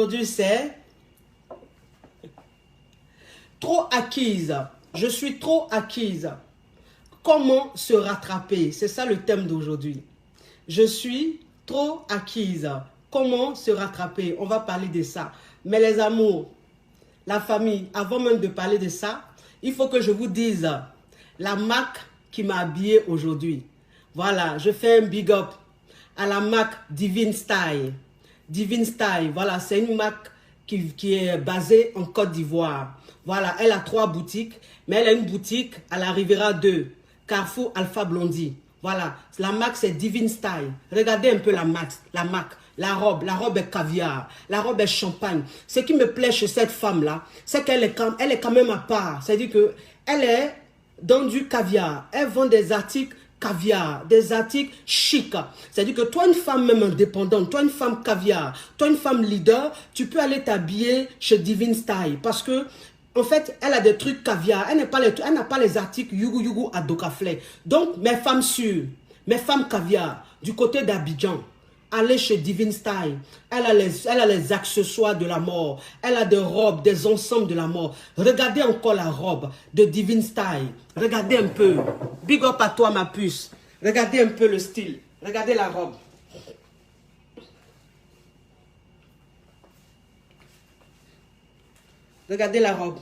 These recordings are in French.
Aujourd'hui, c'est trop acquise. Je suis trop acquise. Comment se rattraper? C'est ça le thème d'aujourd'hui. Je suis trop acquise. Comment se rattraper? On va parler de ça. Mais les amours, la famille, avant même de parler de ça, il faut que je vous dise la marque qui m'a habillée aujourd'hui. Voilà, je fais un big up à la marque Divine Style. Divine Style, voilà, c'est une marque qui est basée en Côte d'Ivoire. Voilà, elle a 3 boutiques, mais elle a une boutique à la Riviera 2, Carrefour Alpha Blondie. Voilà, la marque c'est Divine Style. Regardez un peu la marque. La robe est caviar, la robe est champagne. Ce qui me plaît chez cette femme-là, c'est qu'elle est quand même à part. C'est-à-dire qu'elle est dans du caviar. Elle vend des articles caviar, des articles chics. C'est-à-dire que toi, une femme même indépendante, toi, une femme caviar, toi, une femme leader, tu peux aller t'habiller chez Divine Style parce que en fait, elle a des trucs caviar. Elle n'a pas les articles Yugu à Docaflé. Donc, mes femmes sûres, mes femmes caviar, du côté d'Abidjan, allez chez Divine Style. Elle a les accessoires de la mort. Elle a des robes, des ensembles de la mort. Regardez encore la robe de Divine Style. Regardez un peu. Big up à toi, ma puce. Regardez un peu le style. Regardez la robe. Regardez la robe.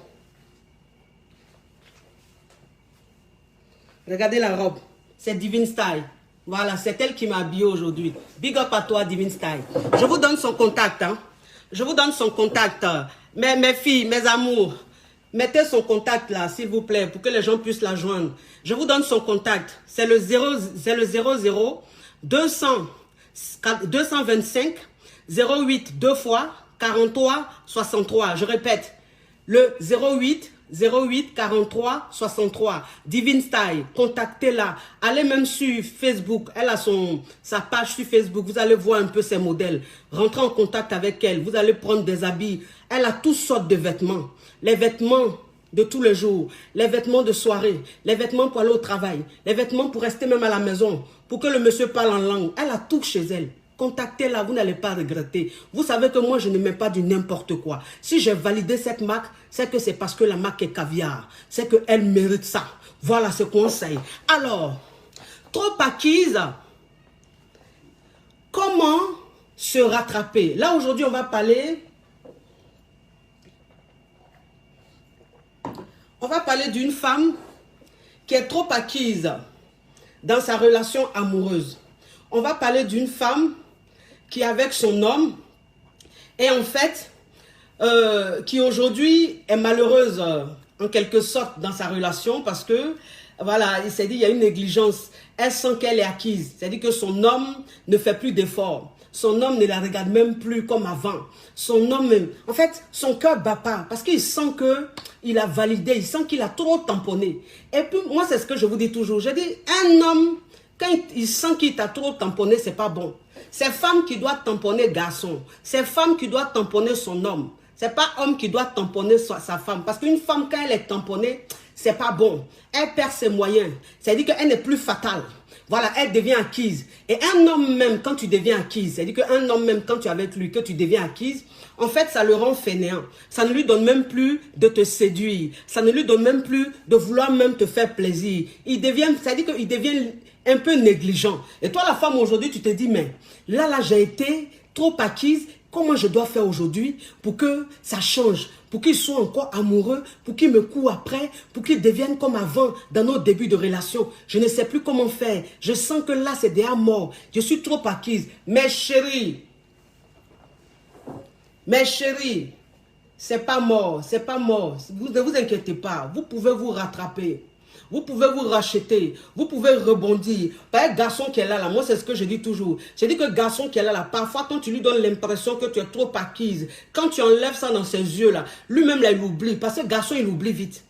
Regardez la robe. C'est Divine Style. Voilà, c'est elle qui m'a habillée aujourd'hui. Big up à toi, Divine Style. Je vous donne son contact. Hein. Je vous donne son contact. Mes filles, mes amours, mettez son contact là, s'il vous plaît, pour que les gens puissent la joindre. Je vous donne son contact. C'est le 00 225 08 2 fois 43 63. Je répète, le 08 43 63. Divine Style, contactez-la. Allez même sur Facebook. Elle a sa page sur Facebook. Vous allez voir un peu ses modèles. Rentrez en contact avec elle. Vous allez prendre des habits. Elle a toutes sortes de vêtements. Les vêtements de tous les jours. Les vêtements de soirée. Les vêtements pour aller au travail. Les vêtements pour rester même à la maison. Pour que le monsieur parle en langue. Elle a tout chez elle. Contactez-la, vous n'allez pas regretter. Vous savez que moi, je ne mets pas du n'importe quoi. Si j'ai validé cette marque, c'est que c'est parce que la marque est caviar. C'est qu'elle mérite ça. Voilà ce conseil. Alors, trop acquise, comment se rattraper? Là, aujourd'hui, on va parler d'une femme qui est trop acquise dans sa relation amoureuse. On va parler d'une femme qui est avec son homme et en fait, qui aujourd'hui est malheureuse en quelque sorte dans sa relation parce que, voilà, il s'est dit il y a une négligence. Elle sent qu'elle est acquise. C'est-à-dire que son homme ne fait plus d'efforts. Son homme ne la regarde même plus comme avant. Son homme, en fait, son cœur bat pas parce qu'il sent qu'il a validé, il sent qu'il a trop tamponné. Et puis, moi, c'est ce que je vous dis toujours. Je dis, un homme, quand il sent qu'il t'a trop tamponné, c'est pas bon. C'est femme qui doit tamponner garçon. C'est femme qui doit tamponner son homme. C'est pas homme qui doit tamponner sa femme. Parce qu'une femme, quand elle est tamponnée, c'est pas bon. Elle perd ses moyens. C'est-à-dire qu'elle n'est plus fatale. Voilà, elle devient acquise. Et un homme même, quand tu deviens acquise, c'est-à-dire qu'un homme même, quand tu es avec lui, que tu deviens acquise, en fait, ça le rend fainéant. Ça ne lui donne même plus de te séduire. Ça ne lui donne même plus de vouloir même te faire plaisir. C'est-à-dire qu'il devient un peu négligent. Et toi, la femme, aujourd'hui, tu te dis, mais là, j'ai été trop acquise. Comment je dois faire aujourd'hui pour que ça change, pour qu'il soit encore amoureux, pour qu'il me court après, pour qu'il devienne comme avant dans nos débuts de relation. Je ne sais plus comment faire. Je sens que là, c'est déjà mort. Je suis trop acquise. Mes chéris, c'est pas mort, c'est pas mort. Vous ne vous inquiétez pas. Vous pouvez vous rattraper. Vous pouvez vous racheter, vous pouvez rebondir. Par un garçon qui est là, moi c'est ce que je dis toujours. Je dis que garçon qui est là, parfois quand tu lui donnes l'impression que tu es trop acquise, quand tu enlèves ça dans ses yeux là, lui-même là il oublie. Parce que garçon il oublie vite.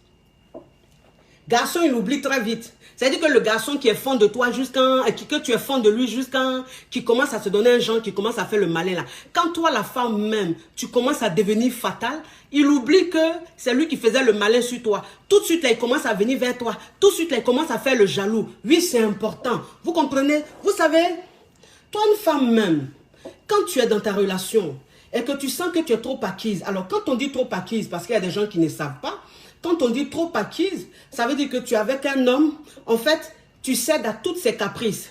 Garçon il oublie très vite. C'est-à-dire que le garçon qui est fond de toi que tu es fond de lui jusqu'à qui commence à se donner un genre, qui commence à faire le malin là. Quand toi la femme même, tu commences à devenir fatale, il oublie que c'est lui qui faisait le malin sur toi. Tout de suite là, il commence à venir vers toi. Tout de suite là, il commence à faire le jaloux. Oui, c'est important. Vous comprenez? Vous savez, toi une femme même, quand tu es dans ta relation et que tu sens que tu es trop acquise. Alors, quand on dit trop acquise, parce qu'il y a des gens qui ne savent pas, quand on dit trop acquise, ça veut dire que tu es avec un homme, en fait, tu cèdes à toutes ses caprices.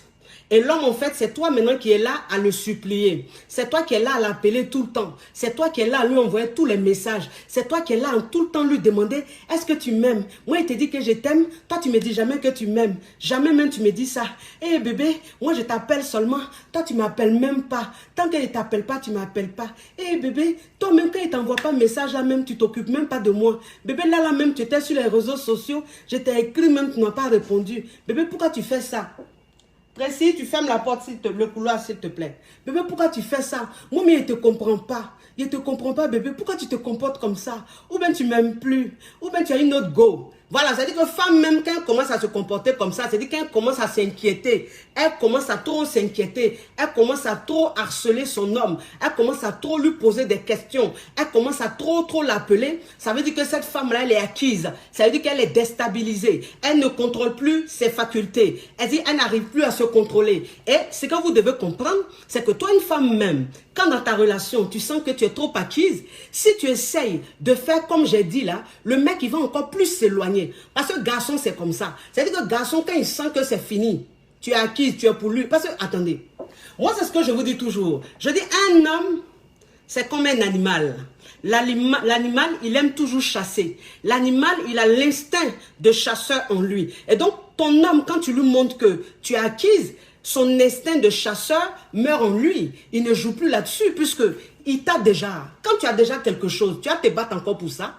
Et l'homme, en fait, c'est toi maintenant qui es là à le supplier. C'est toi qui es là à l'appeler tout le temps. C'est toi qui es là à lui envoyer tous les messages. C'est toi qui es là à tout le temps lui demander, est-ce que tu m'aimes? Moi, il te dit que je t'aime. Toi, tu me dis jamais que tu m'aimes. Jamais même tu me dis ça. Eh bébé, moi, je t'appelle seulement. Toi, tu ne m'appelles même pas. Tant qu'il ne t'appelle pas, tu ne m'appelles pas. Eh bébé, toi, même quand il ne t'envoie pas de message, là même, tu ne t'occupes même pas de moi. Bébé, là même, tu étais sur les réseaux sociaux. Je t'ai écrit même, tu n'as pas répondu. Bébé, pourquoi tu fais ça? Précis, tu fermes la porte, le couloir, s'il te plaît. Bébé, pourquoi tu fais ça? Moi, mais il ne te comprend pas. Il ne te comprend pas, bébé. Pourquoi tu te comportes comme ça? Ou bien tu ne m'aimes plus. Ou bien tu as une autre go. Voilà, ça veut dire que femme, même quand elle commence à se comporter comme ça, c'est-à-dire qu'elle commence à s'inquiéter. Elle commence à trop s'inquiéter. Elle commence à trop harceler son homme. Elle commence à trop lui poser des questions. Elle commence à trop l'appeler. Ça veut dire que cette femme-là, elle est acquise. Ça veut dire qu'elle est déstabilisée. Elle ne contrôle plus ses facultés. Elle dit, elle n'arrive plus à se contrôler. Et ce que vous devez comprendre, c'est que toi, une femme même, quand dans ta relation, tu sens que tu es trop acquise, si tu essayes de faire comme j'ai dit là, le mec, il va encore plus s'éloigner. Parce que garçon, c'est comme ça. C'est-à-dire que garçon, quand il sent que c'est fini, tu es acquise, tu es pour lui. Parce que, attendez, moi, c'est ce que je vous dis toujours. Je dis, un homme, c'est comme un animal. L'animal, il aime toujours chasser. L'animal, il a l'instinct de chasseur en lui. Et donc, ton homme, quand tu lui montres que tu es acquise, son instinct de chasseur meurt en lui. Il ne joue plus là-dessus puisque il t'a déjà. Quand tu as déjà quelque chose, tu vas te battre encore pour ça.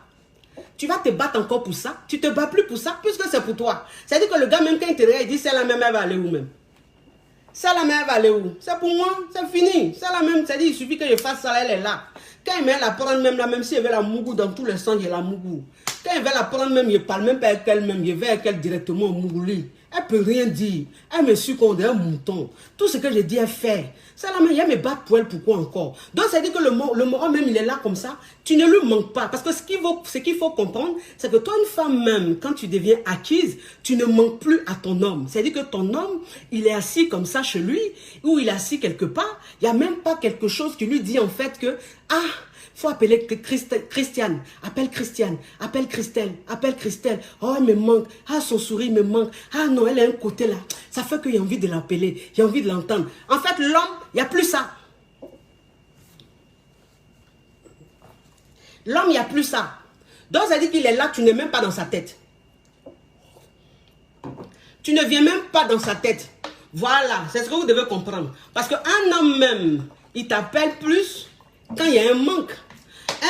Tu vas te battre encore pour ça. Tu ne te bats plus pour ça puisque c'est pour toi. C'est-à-dire que le gars, même quand il te regarde, il dit, c'est la même, elle va aller où même? Ça, la même, elle va aller où? C'est pour moi, c'est fini. C'est la même, c'est-à-dire, il suffit que je fasse ça, elle est là. Quand il veut la prendre même là, même si elle veut la mougou dans tous les sens, il y a la mougou. Quand il veut la prendre même, il ne parle même pas avec elle-même, il va avec elle directement au mougou. Elle ne peut rien dire. Elle me suit comme un mouton. Tout ce que je dis, elle fait. Ça, la même, il me bat pour elle, pourquoi encore? Donc, ça veut dire que le moral même, il est là comme ça. Tu ne lui manques pas. Parce que ce qu'il faut comprendre, c'est que toi, une femme même, quand tu deviens acquise, tu ne manques plus à ton homme. C'est-à-dire que ton homme, il est assis comme ça chez lui, ou il est assis quelque part. Il n'y a même pas quelque chose qui lui dit en fait que, ah, il faut appeler Christiane, appelle Christiane, appelle Christelle, appelle Christelle. Oh, elle me manque. Ah, son sourire me manque. Ah non, elle a un côté là. Ça fait qu'il y a envie de l'appeler, il y a envie de l'entendre. En fait, l'homme, il n'y a plus ça. L'homme, il n'y a plus ça. Donc, ça dit qu'il est là, tu n'es même pas dans sa tête. Tu ne viens même pas dans sa tête. Voilà, c'est ce que vous devez comprendre. Parce qu'un homme même, il t'appelle plus quand il y a un manque.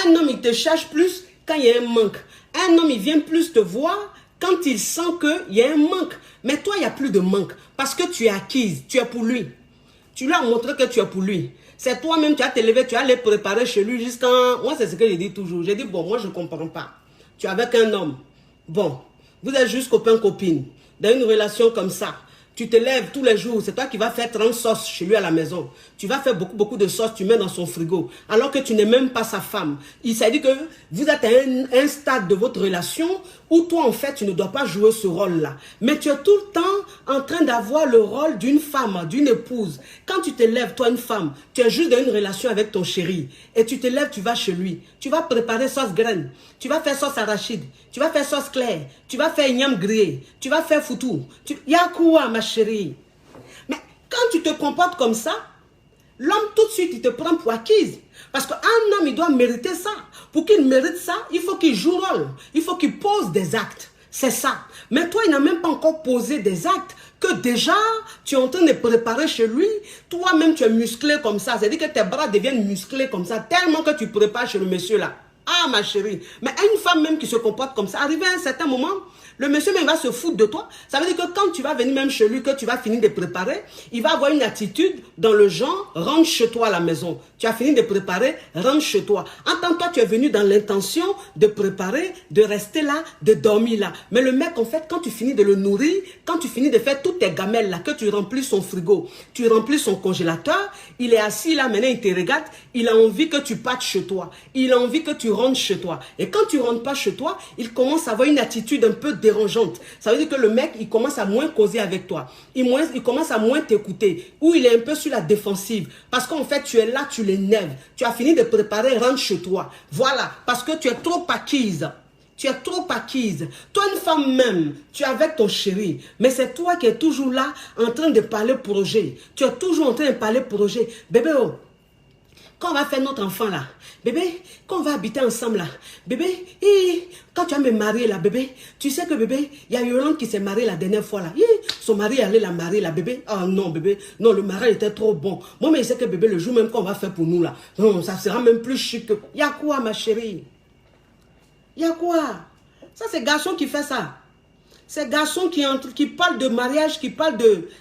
Un homme, il te cherche plus quand il y a un manque. Un homme, il vient plus te voir quand il sent qu'il y a un manque. Mais toi, il n'y a plus de manque. Parce que tu es acquise, tu es pour lui. Tu lui as montré que tu es pour lui. C'est toi-même, tu vas te lever, tu vas aller préparer chez lui jusqu'à... Moi, c'est ce que je dis toujours. Je dis, bon, moi, je ne comprends pas. Tu es avec un homme. Bon, vous êtes juste copain-copine. Dans une relation comme ça. Tu te lèves tous les jours, c'est toi qui vas faire 30 sauces chez lui à la maison. Tu vas faire beaucoup de sauces, tu mets dans son frigo. Alors que tu n'es même pas sa femme. Il s'est dit que vous êtes à un stade de votre relation où toi, en fait, tu ne dois pas jouer ce rôle-là. Mais tu es tout le temps en train d'avoir le rôle d'une femme, d'une épouse. Quand tu te lèves, toi, une femme, tu es juste dans une relation avec ton chéri. Et tu te lèves, tu vas chez lui. Tu vas préparer sauce graine. Tu vas faire sauce arachide. Tu vas faire sauce claire. Tu vas faire igname grillé. Tu vas faire foutou. Yakoua, ma chérie. Mais quand tu te comportes comme ça, l'homme tout de suite, il te prend pour acquise. Parce qu'un homme, il doit mériter ça. Pour qu'il mérite ça, il faut qu'il joue rôle. Il faut qu'il pose des actes. C'est ça. Mais toi, il n'a même pas encore posé des actes que déjà, tu es en train de préparer chez lui. Toi-même, tu es musclé comme ça. C'est-à-dire que tes bras deviennent musclés comme ça, tellement que tu prépares chez le monsieur là. Ah, ma chérie. Mais une femme même qui se comporte comme ça, arrivé à un certain moment, le monsieur même va se foutre de toi. Ça veut dire que quand tu vas venir même chez lui, que tu vas finir de préparer, il va avoir une attitude dans le genre, rentre chez toi à la maison. Tu as fini de préparer, rentre chez toi. En tant que toi, tu es venu dans l'intention de préparer, de rester là, de dormir là. Mais le mec, en fait, quand tu finis de le nourrir, quand tu finis de faire toutes tes gamelles là, que tu remplis son frigo, tu remplis son congélateur, il est assis là, maintenant il te regarde, il a envie que tu partes chez toi. Il a envie que tu rentres chez toi. Et quand tu rentres pas chez toi, il commence à avoir une attitude un peu dérangeante. Ça veut dire que le mec, il commence à moins causer avec toi. Il commence à moins t'écouter. Ou il est un peu sur la défensive. Parce qu'en fait, tu es là, tu l'énerves. Tu as fini de préparer, rentre chez toi. Voilà. Parce que tu es trop acquise. Tu es trop acquise. Toi, une femme même, tu es avec ton chéri. Mais c'est toi qui es toujours là en train de parler projet. Tu es toujours en train de parler projet. Bébé, oh, quand on va faire notre enfant là, bébé, quand on va habiter ensemble là, bébé, quand tu vas me marier là, bébé, tu sais que bébé, il y a Yolande qui s'est mariée la dernière fois là. Son mari allait la marier là, bébé. Ah non, bébé, non, le mariage était trop bon. Moi, mais je sais que bébé, le jour même qu'on va faire pour nous là, non, ça sera même plus chic que... Il y a quoi, ma chérie? Il y a quoi? Ça, c'est garçon qui fait ça. C'est garçon qui parle de mariage, qui parle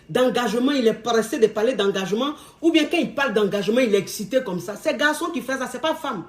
d'engagement, il est pressé de parler d'engagement. Ou bien quand il parle d'engagement, il est excité comme ça. C'est garçon qui fait ça, c'est pas femme.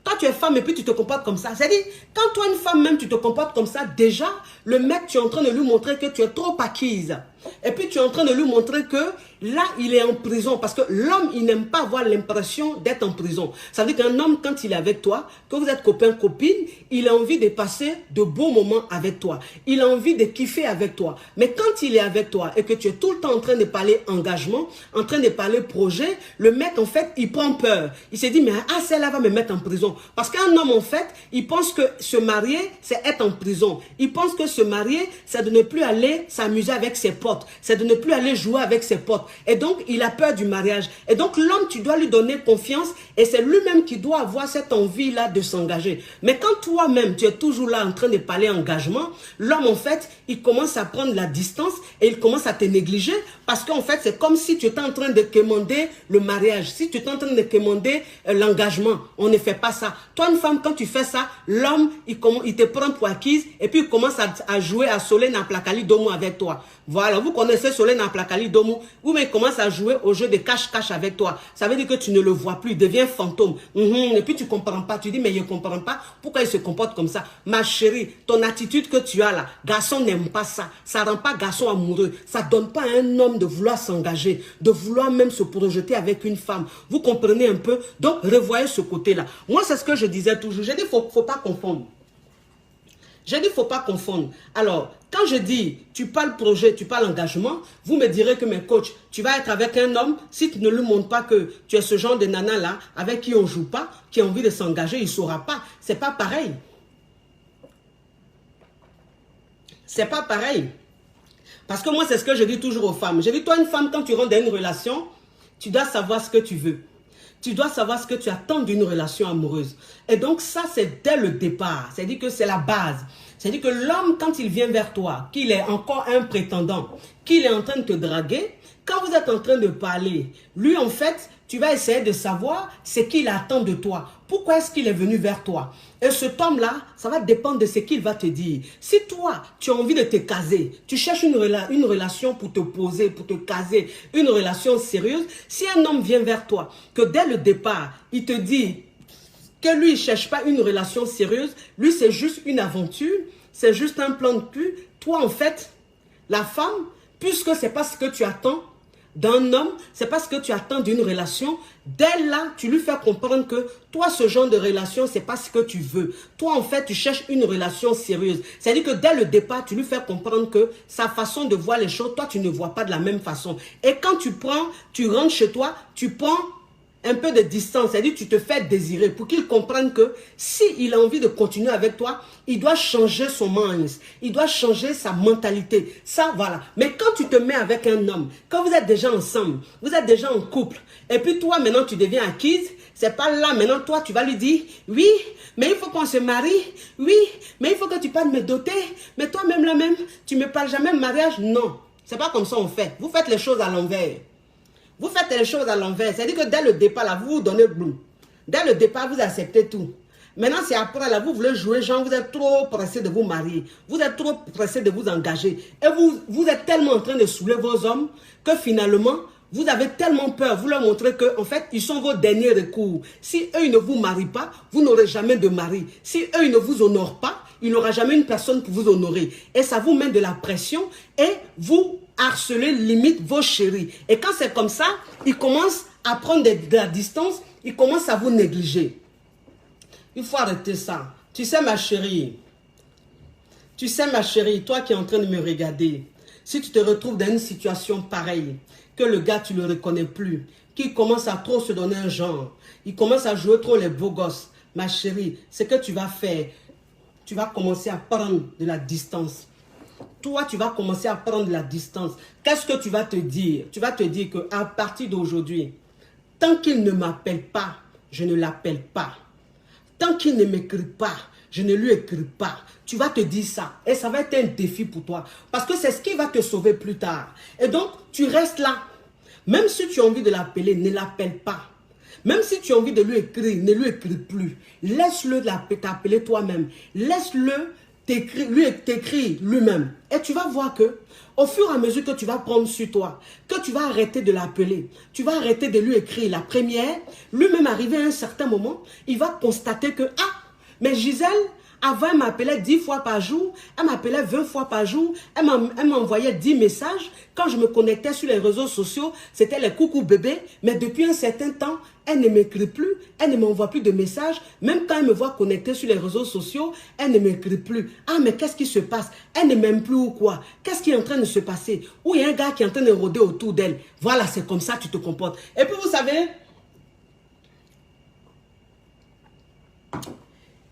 Toi, tu es femme et puis tu te comportes comme ça. C'est-à-dire, quand toi, une femme même, tu te comportes comme ça, déjà, le mec, tu es en train de lui montrer que tu es trop acquise. Et puis, tu es en train de lui montrer que là, il est en prison. Parce que l'homme, il n'aime pas avoir l'impression d'être en prison. Ça veut dire qu'un homme, quand il est avec toi, que vous êtes copain, copine, il a envie de passer de beaux moments avec toi. Il a envie de kiffer avec toi. Mais quand il est avec toi et que tu es tout le temps en train de parler engagement, en train de parler projet, le mec, en fait, il prend peur. Il se dit, mais celle-là va me mettre en prison. Parce qu'un homme, en fait, il pense que se marier, c'est être en prison. Il pense que se marier, c'est de ne plus aller s'amuser avec ses potes. C'est de ne plus aller jouer avec ses potes. Et donc, il a peur du mariage. Et donc, l'homme, tu dois lui donner confiance et c'est lui-même qui doit avoir cette envie-là de s'engager. Mais quand toi-même, tu es toujours là en train de parler engagement, l'homme, en fait, il commence à prendre la distance et il commence à te négliger parce qu'en fait, c'est comme si tu étais en train de commander le mariage. Si tu étais en train de commander l'engagement, on ne fait pas ça. Toi, une femme, quand tu fais ça, l'homme, il te prend pour acquise et puis il commence à jouer à Solène en Plakali Domo avec toi. Voilà, vous connaissez Solène en Plakali Domo, ou mais il commence à jouer au jeu de cache-cache avec toi. Ça veut dire que tu ne le vois plus, il devient fantôme. Et puis tu ne comprends pas, tu dis mais je ne comprends pas pourquoi il se comporte comme ça. Ma chérie, ton attitude que tu as là, garçon n'aime pas ça. Ça ne rend pas garçon amoureux. Ça ne donne pas à un homme de vouloir s'engager, de vouloir même se projeter avec une femme. Vous comprenez un peu? Donc revoyez ce côté-là. Moi, c'est ce que je disais toujours. J'ai dit, faut pas confondre. J'ai dit, faut pas confondre. Alors, quand je dis, tu parles projet, tu parles engagement, vous me direz que, mes coachs, tu vas être avec un homme, si tu ne lui montres pas que tu es ce genre de nana-là, avec qui on ne joue pas, qui a envie de s'engager, il ne saura pas. C'est pas pareil. C'est pas pareil. Parce que moi, c'est ce que je dis toujours aux femmes. Je dis, toi, une femme, quand tu rentres dans une relation, tu dois savoir ce que tu veux. Tu dois savoir ce que tu attends d'une relation amoureuse. Et donc ça, c'est dès le départ. C'est-à-dire que c'est la base. C'est-à-dire que l'homme, quand il vient vers toi, qu'il est encore un prétendant, qu'il est en train de te draguer, quand vous êtes en train de parler, lui, en fait, tu vas essayer de savoir ce qu'il attend de toi. Pourquoi est-ce qu'il est venu vers toi? Et cet homme-là, ça va dépendre de ce qu'il va te dire. Si toi, tu as envie de te caser, tu cherches une relation pour te poser, pour te caser, une relation sérieuse, si un homme vient vers toi, que dès le départ, il te dit que lui, il ne cherche pas une relation sérieuse, lui, c'est juste une aventure, c'est juste un plan de cul. Toi, en fait, la femme, puisque ce n'est pas ce que tu attends d'un homme, c'est pas ce que tu attends d'une relation, dès là, tu lui fais comprendre que toi, ce genre de relation, c'est pas ce que tu veux. Toi, en fait, tu cherches une relation sérieuse. C'est-à-dire que dès le départ, tu lui fais comprendre que sa façon de voir les choses, toi, tu ne vois pas de la même façon. Et quand tu rentres chez toi, tu prends un peu de distance, c'est-à-dire tu te fais désirer pour qu'il comprenne que s'il a envie de continuer avec toi, il doit changer son mind, il doit changer sa mentalité. Ça, voilà. Mais quand tu te mets avec un homme, quand vous êtes déjà ensemble, vous êtes déjà en couple, et puis toi, maintenant, tu deviens acquise, c'est pas là, maintenant, toi, tu vas lui dire, oui, mais il faut qu'on se marie, oui, mais il faut que tu parles me doter, mais toi-même, là même, tu me parles jamais de mariage. Non, c'est pas comme ça on fait. Vous faites les choses à l'envers. Vous faites les choses à l'envers. C'est-à-dire que dès le départ, là, vous vous donnez bleu. Dès le départ, vous acceptez tout. Maintenant, c'est après, là, vous voulez jouer, genre, vous êtes trop pressé de vous marier. Vous êtes trop pressé de vous engager. Et vous êtes tellement en train de saouler vos hommes que finalement, vous avez tellement peur. Vous leur montrez que, en fait, ils sont vos derniers recours. Si eux, ils ne vous marient pas, vous n'aurez jamais de mari. Si eux, ils ne vous honorent pas, il n'y aura jamais une personne pour vous honorer. Et ça vous met de la pression et vous harcelez limite vos chéris. Et quand c'est comme ça, ils commencent à prendre de la distance, ils commencent à vous négliger. Il faut arrêter ça. Tu sais ma chérie, toi qui es en train de me regarder, si tu te retrouves dans une situation pareille, que le gars tu ne le reconnais plus, qu'il commence à trop se donner un genre, il commence à jouer trop les beaux gosses, ma chérie, ce que tu vas faire, tu vas commencer à prendre de la distance. Toi, tu vas commencer à prendre de la distance. Qu'est-ce que tu vas te dire? Tu vas te dire qu'à partir d'aujourd'hui, tant qu'il ne m'appelle pas, je ne l'appelle pas. Tant qu'il ne m'écrit pas, je ne lui écris pas. Tu vas te dire ça. Et ça va être un défi pour toi. Parce que c'est ce qui va te sauver plus tard. Et donc, tu restes là. Même si tu as envie de l'appeler, ne l'appelle pas. Même si tu as envie de lui écrire, ne lui écris plus. Laisse-le t'appeler toi-même. Laisse-le t'écrire lui-même. Et tu vas voir que, au fur et à mesure que tu vas prendre sur toi, que tu vas arrêter de l'appeler, tu vas arrêter de lui écrire la première, lui-même arrivé à un certain moment, il va constater que, ah, mais Gisèle, avant, elle m'appelait 10 fois par jour, elle m'appelait 20 fois par jour, elle m'envoyait 10 messages. Quand je me connectais sur les réseaux sociaux, c'était les coucou bébés, mais depuis un certain temps, elle ne m'écrit plus, elle ne m'envoie plus de messages. Même quand elle me voit connectée sur les réseaux sociaux, elle ne m'écrit plus. Ah, mais qu'est-ce qui se passe? Elle ne m'aime plus ou quoi? Qu'est-ce qui est en train de se passer? Ou il y a un gars qui est en train de rôder autour d'elle. Voilà, c'est comme ça que tu te comportes. Et puis vous savez,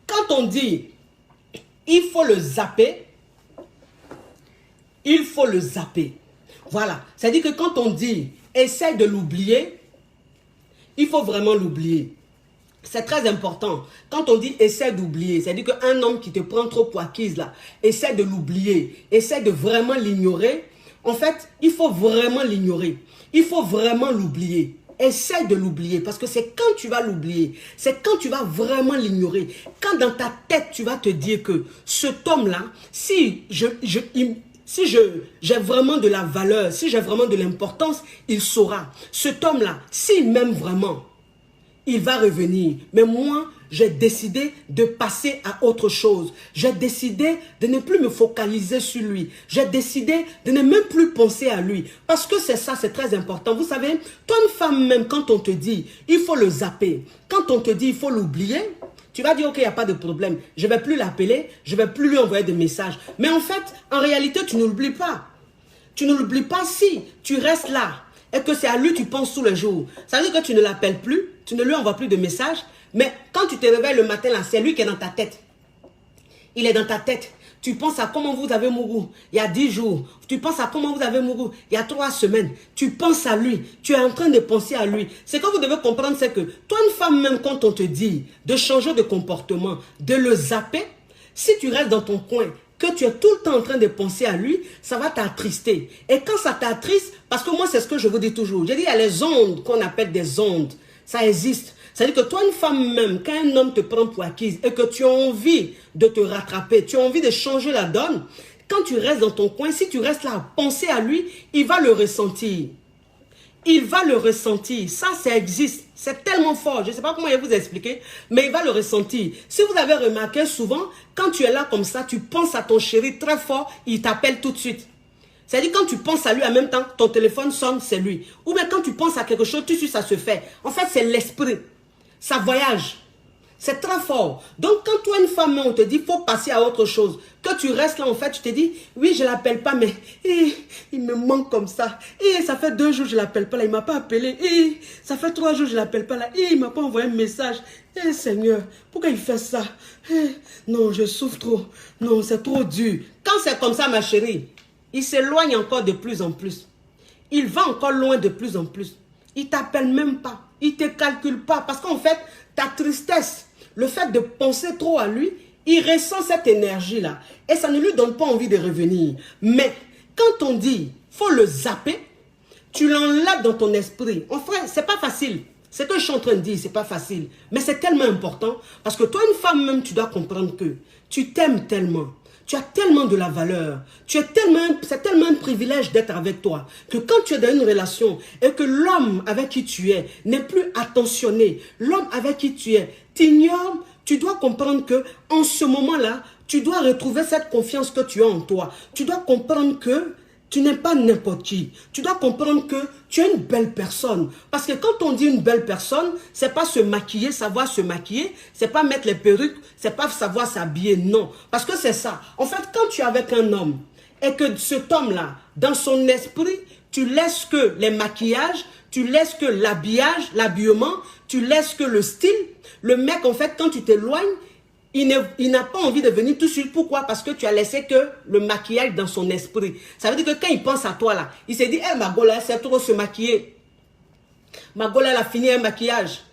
quand on dit il faut le zapper, il faut le zapper. Voilà, c'est-à-dire que quand on dit essaie de l'oublier, il faut vraiment l'oublier. C'est très important. Quand on dit essaie d'oublier, c'est-à-dire qu'un homme qui te prend trop pour acquise là, essaie de l'oublier, essaie de vraiment l'ignorer. En fait, il faut vraiment l'ignorer. Il faut vraiment l'oublier. Essaie de l'oublier parce que c'est quand tu vas l'oublier, c'est quand tu vas vraiment l'ignorer, quand dans ta tête tu vas te dire que cet homme-là, si j'ai vraiment de la valeur, si j'ai vraiment de l'importance, il saura. Cet homme-là, s'il m'aime vraiment, il va revenir. Mais moi, j'ai décidé de passer à autre chose. J'ai décidé de ne plus me focaliser sur lui. J'ai décidé de ne même plus penser à lui. Parce que c'est ça, c'est très important. Vous savez, toi une femme même, quand on te dit, il faut le zapper. Quand on te dit, il faut l'oublier, tu vas dire, ok, il n'y a pas de problème. Je ne vais plus l'appeler, je ne vais plus lui envoyer de messages. Mais en fait, en réalité, tu ne l'oublies pas. Tu ne l'oublies pas si tu restes là et que c'est à lui que tu penses tous les jours. Ça veut dire que tu ne l'appelles plus, tu ne lui envoies plus de messages. Mais quand tu te réveilles le matin, là, c'est lui qui est dans ta tête. Il est dans ta tête. Tu penses à comment vous avez mouru il y a 10 jours. Tu penses à comment vous avez mouru il y a 3 semaines. Tu penses à lui. Tu es en train de penser à lui. Ce que vous devez comprendre, c'est que toi, une femme, même quand on te dit de changer de comportement, de le zapper, si tu restes dans ton coin, que tu es tout le temps en train de penser à lui, ça va t'attrister. Et quand ça t'attriste, parce que moi, c'est ce que je vous dis toujours. J'ai dit, il y a les ondes qu'on appelle des ondes. Ça existe. C'est-à-dire que toi, une femme même, quand un homme te prend pour acquise et que tu as envie de te rattraper, tu as envie de changer la donne, quand tu restes dans ton coin, si tu restes là à penser à lui, il va le ressentir. Il va le ressentir. Ça existe. C'est tellement fort. Je ne sais pas comment je vais vous expliquer, mais il va le ressentir. Si vous avez remarqué souvent, quand tu es là comme ça, tu penses à ton chéri très fort, il t'appelle tout de suite. C'est-à-dire quand tu penses à lui en même temps, ton téléphone sonne, c'est lui. Ou bien quand tu penses à quelque chose, tout de suite ça se fait. En fait, c'est l'esprit. Ça voyage. C'est très fort. Donc, quand toi, une femme, on te dit, il faut passer à autre chose. Que tu restes là, en fait, tu te dis, oui, je ne l'appelle pas, mais il me manque comme ça. Ça fait 2 jours, je ne l'appelle pas là, il ne m'a pas appelé. Ça fait 3 jours, je ne l'appelle pas là. Il ne m'a pas envoyé un message. Seigneur, pourquoi il fait ça? Non, je souffre trop. Non, c'est trop dur. Quand c'est comme ça, ma chérie, il s'éloigne encore de plus en plus. Il va encore loin de plus en plus. Il ne t'appelle même pas. Il ne te calcule pas. Parce qu'en fait, ta tristesse, le fait de penser trop à lui, il ressent cette énergie-là. Et ça ne lui donne pas envie de revenir. Mais quand on dit, faut le zapper, tu l'enlèves dans ton esprit. En fait, c'est pas facile. Ce que je suis en train de dire, c'est pas facile. Mais c'est tellement important. Parce que toi, une femme même, tu dois comprendre que tu t'aimes tellement. Tu as tellement de la valeur, c'est tellement un privilège d'être avec toi, que quand tu es dans une relation et que l'homme avec qui tu es n'est plus attentionné, l'homme avec qui tu es t'ignore, tu dois comprendre que en ce moment-là, tu dois retrouver cette confiance que tu as en toi. Tu dois comprendre que Tu n'es pas n'importe qui. Tu dois comprendre que tu es une belle personne. Parce que quand on dit une belle personne, c'est pas se maquiller, savoir se maquiller, c'est pas mettre les perruques, c'est pas savoir s'habiller, non. Parce que c'est ça. En fait, quand tu es avec un homme et que cet homme-là, dans son esprit, tu laisses que les maquillages, tu laisses que l'habillage, l'habillement, tu laisses que le style, le mec, en fait, quand tu t'éloignes, il n'a pas envie de venir tout de suite. Pourquoi? Parce que tu as laissé que le maquillage dans son esprit. Ça veut dire que quand il pense à toi là, il s'est dit, ma Gola, elle sait trop se maquiller. Ma Gola, elle a fini un maquillage.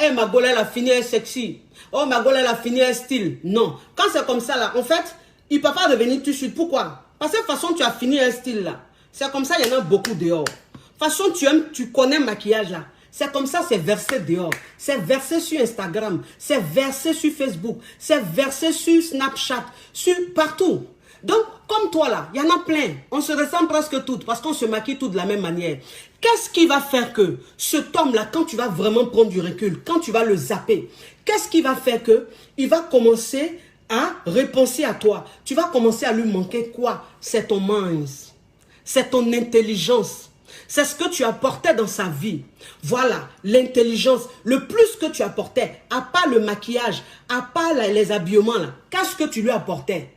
Ma Gola, elle a fini un sexy. Oh, ma Gola, elle a fini un style. Non. Quand c'est comme ça là, en fait, il ne peut pas revenir tout de suite. Pourquoi? Parce que de toute façon, tu as fini un style là. C'est comme ça, il y en a beaucoup dehors. De toute façon, tu connais le maquillage là. C'est comme ça, c'est versé dehors. C'est versé sur Instagram. C'est versé sur Facebook. C'est versé sur Snapchat. Sur partout. Donc, comme toi là, il y en a plein. On se ressemble presque toutes parce qu'on se maquille toutes de la même manière. Qu'est-ce qui va faire que cet homme-là, quand tu vas vraiment prendre du recul, quand tu vas le zapper, qu'est-ce qui va faire que il va commencer à repenser à toi? Tu vas commencer à lui manquer quoi? C'est ton minds. C'est ton intelligence. C'est ce que tu apportais dans sa vie. Voilà, l'intelligence. Le plus que tu apportais, à part le maquillage, à part les habillements, qu'est-ce que tu lui apportais?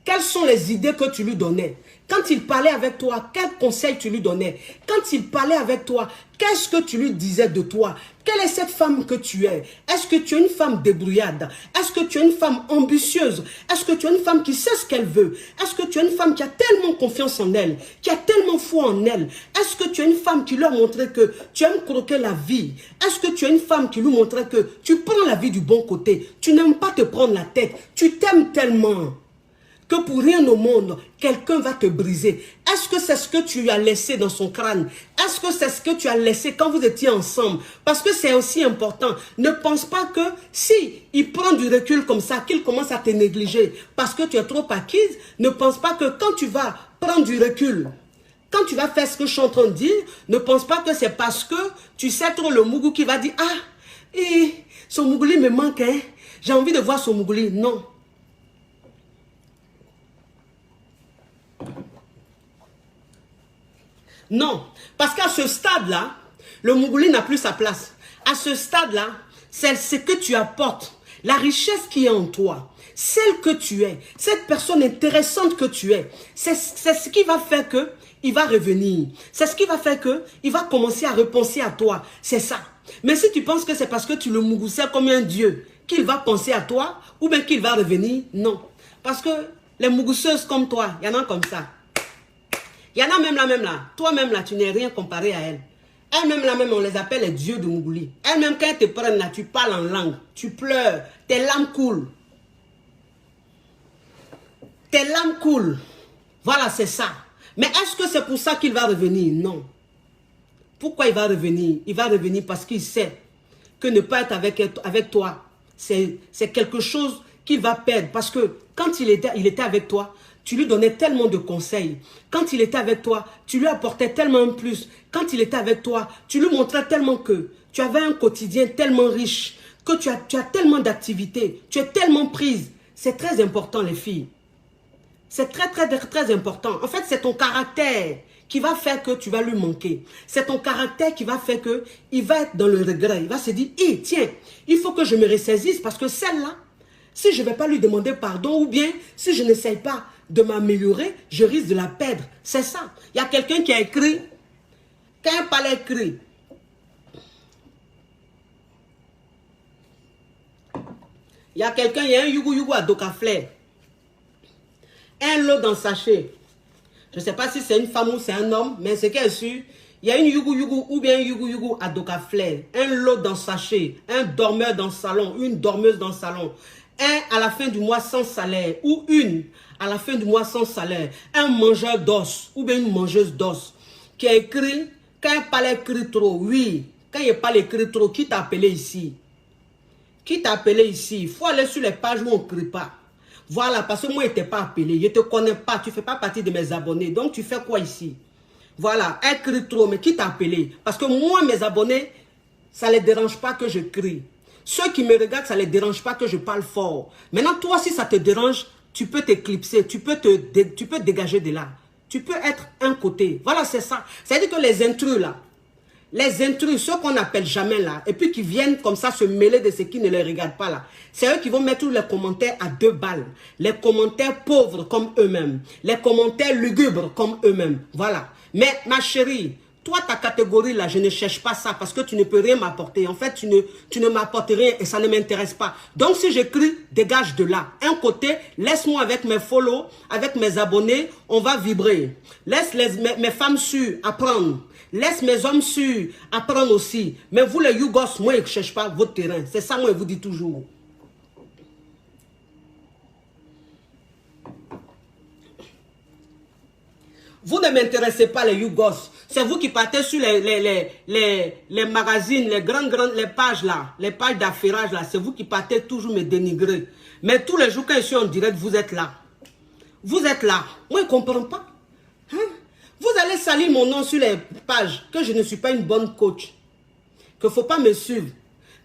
Quelles sont les idées que tu lui donnais? Quand il parlait avec toi, quels conseils tu lui donnais? Quand il parlait avec toi, qu'est-ce que tu lui disais de toi? Quelle est cette femme que tu es? Est-ce que tu es une femme débrouillarde? Est-ce que tu es une femme ambitieuse? Est-ce que tu es une femme qui sait ce qu'elle veut? Est-ce que tu es une femme qui a tellement confiance en elle? Qui a tellement foi en elle? Est-ce que tu es une femme qui lui a montré que tu aimes croquer la vie? Est-ce que tu es une femme qui lui montrait que tu prends la vie du bon côté? Tu n'aimes pas te prendre la tête. Tu t'aimes tellement que pour rien au monde, quelqu'un va te briser. Est-ce que c'est ce que tu lui as laissé dans son crâne? Est-ce que c'est ce que tu as laissé quand vous étiez ensemble? Parce que c'est aussi important. Ne pense pas que si il prend du recul comme ça, qu'il commence à te négliger parce que tu es trop acquise, ne pense pas que quand tu vas prendre du recul, quand tu vas faire ce que je suis en train de dire, ne pense pas que c'est parce que tu sais trop le mougou qui va dire « Ah, son mougouli me manque, hein? J'ai envie de voir son mougouli. » Non. Non, parce qu'à ce stade-là, le mougouli n'a plus sa place. À ce stade-là, c'est ce que tu apportes, la richesse qui est en toi, celle que tu es, cette personne intéressante que tu es, c'est ce qui va faire que il va revenir. C'est ce qui va faire que il va commencer à repenser à toi. C'est ça. Mais si tu penses que c'est parce que tu le mougoussais comme un dieu qu'il va penser à toi ou bien qu'il va revenir, non. Parce que les mougousseuses comme toi, il y en a comme ça. Il y en a même là. Toi-même là, tu n'es rien comparé à elle. Elles-mêmes là, on les appelle les dieux de Mougouli. Elles-mêmes, quand elles te prennent là, tu parles en langue. Tu pleures. Tes larmes coulent. Tes larmes coulent. Voilà, c'est ça. Mais est-ce que c'est pour ça qu'il va revenir? Non. Pourquoi il va revenir? Il va revenir parce qu'il sait que ne pas être avec toi, c'est quelque chose qu'il va perdre. Parce que quand il était avec toi, tu lui donnais tellement de conseils. Quand il était avec toi, tu lui apportais tellement plus. Quand il était avec toi, tu lui montrais tellement que tu avais un quotidien tellement riche, que tu as tellement d'activités, tu es tellement prise. C'est très important, les filles. C'est très important. En fait, c'est ton caractère qui va faire que tu vas lui manquer. C'est ton caractère qui va faire que il va être dans le regret. Il va se dire, tiens, il faut que je me ressaisisse parce que celle-là, si je ne vais pas lui demander pardon ou bien si je n'essaye pas de m'améliorer, je risque de la perdre. C'est ça. Il y a quelqu'un qui a écrit, quand un palais écrit, il y a quelqu'un, il y a un yougou à Dokaflé, un lot dans sachet. Je ne sais pas si c'est une femme ou c'est un homme, mais c'est qu'elle est sûr. Il y a une yougou ou bien un yougou à Dokaflé, un lot dans sachet, un dormeur dans le salon, une dormeuse dans le salon, un à la fin du mois sans salaire ou une à la fin du mois sans salaire, un mangeur d'os ou bien une mangeuse d'os qui a écrit, quand il parle écrit trop, oui, quand il parle écrit trop, qui t'a appelé ici? Qui t'a appelé ici? Il faut aller sur les pages où on ne crie pas. Voilà, parce que moi, je ne t'ai pas appelé, je ne te connais pas, tu ne fais pas partie de mes abonnés, donc tu fais quoi ici? Voilà, écrit trop, mais qui t'a appelé? Parce que moi, mes abonnés, ça ne les dérange pas que je crie. Ceux qui me regardent, ça ne les dérange pas que je parle fort. Maintenant, toi, si ça te dérange, tu peux t'éclipser, tu peux dégager de là. Tu peux être un côté. Voilà, c'est ça. C'est-à-dire que les intrus là, les intrus, ceux qu'on n'appelle jamais là, et puis qui viennent comme ça se mêler de ce qui ne les regarde pas là, c'est eux qui vont mettre tous les commentaires à 2 balles. Les commentaires pauvres comme eux-mêmes. Les commentaires lugubres comme eux-mêmes. Voilà. Mais ma chérie, toi, ta catégorie là, je ne cherche pas ça parce que tu ne peux rien m'apporter. En fait, tu ne m'apportes rien et ça ne m'intéresse pas. Donc, si j'écris, dégage de là. Un côté, laisse-moi avec mes follow, avec mes abonnés, on va vibrer. Laisse mes femmes sûres apprendre. Laisse mes hommes sûrs apprendre aussi. Mais vous, les Yougos, moi, je ne cherche pas votre terrain. C'est ça, moi, je vous dis toujours. Vous ne m'intéressez pas, les Yougos. C'est vous qui partez sur les magazines, les pages là, les pages d'affairage là. C'est vous qui partez toujours me dénigrer. Mais tous les jours quand je suis en direct, vous êtes là. Vous êtes là. Moi, je ne comprends pas. Hein? Vous allez salir mon nom sur les pages, que je ne suis pas une bonne coach, qu'il ne faut pas me suivre,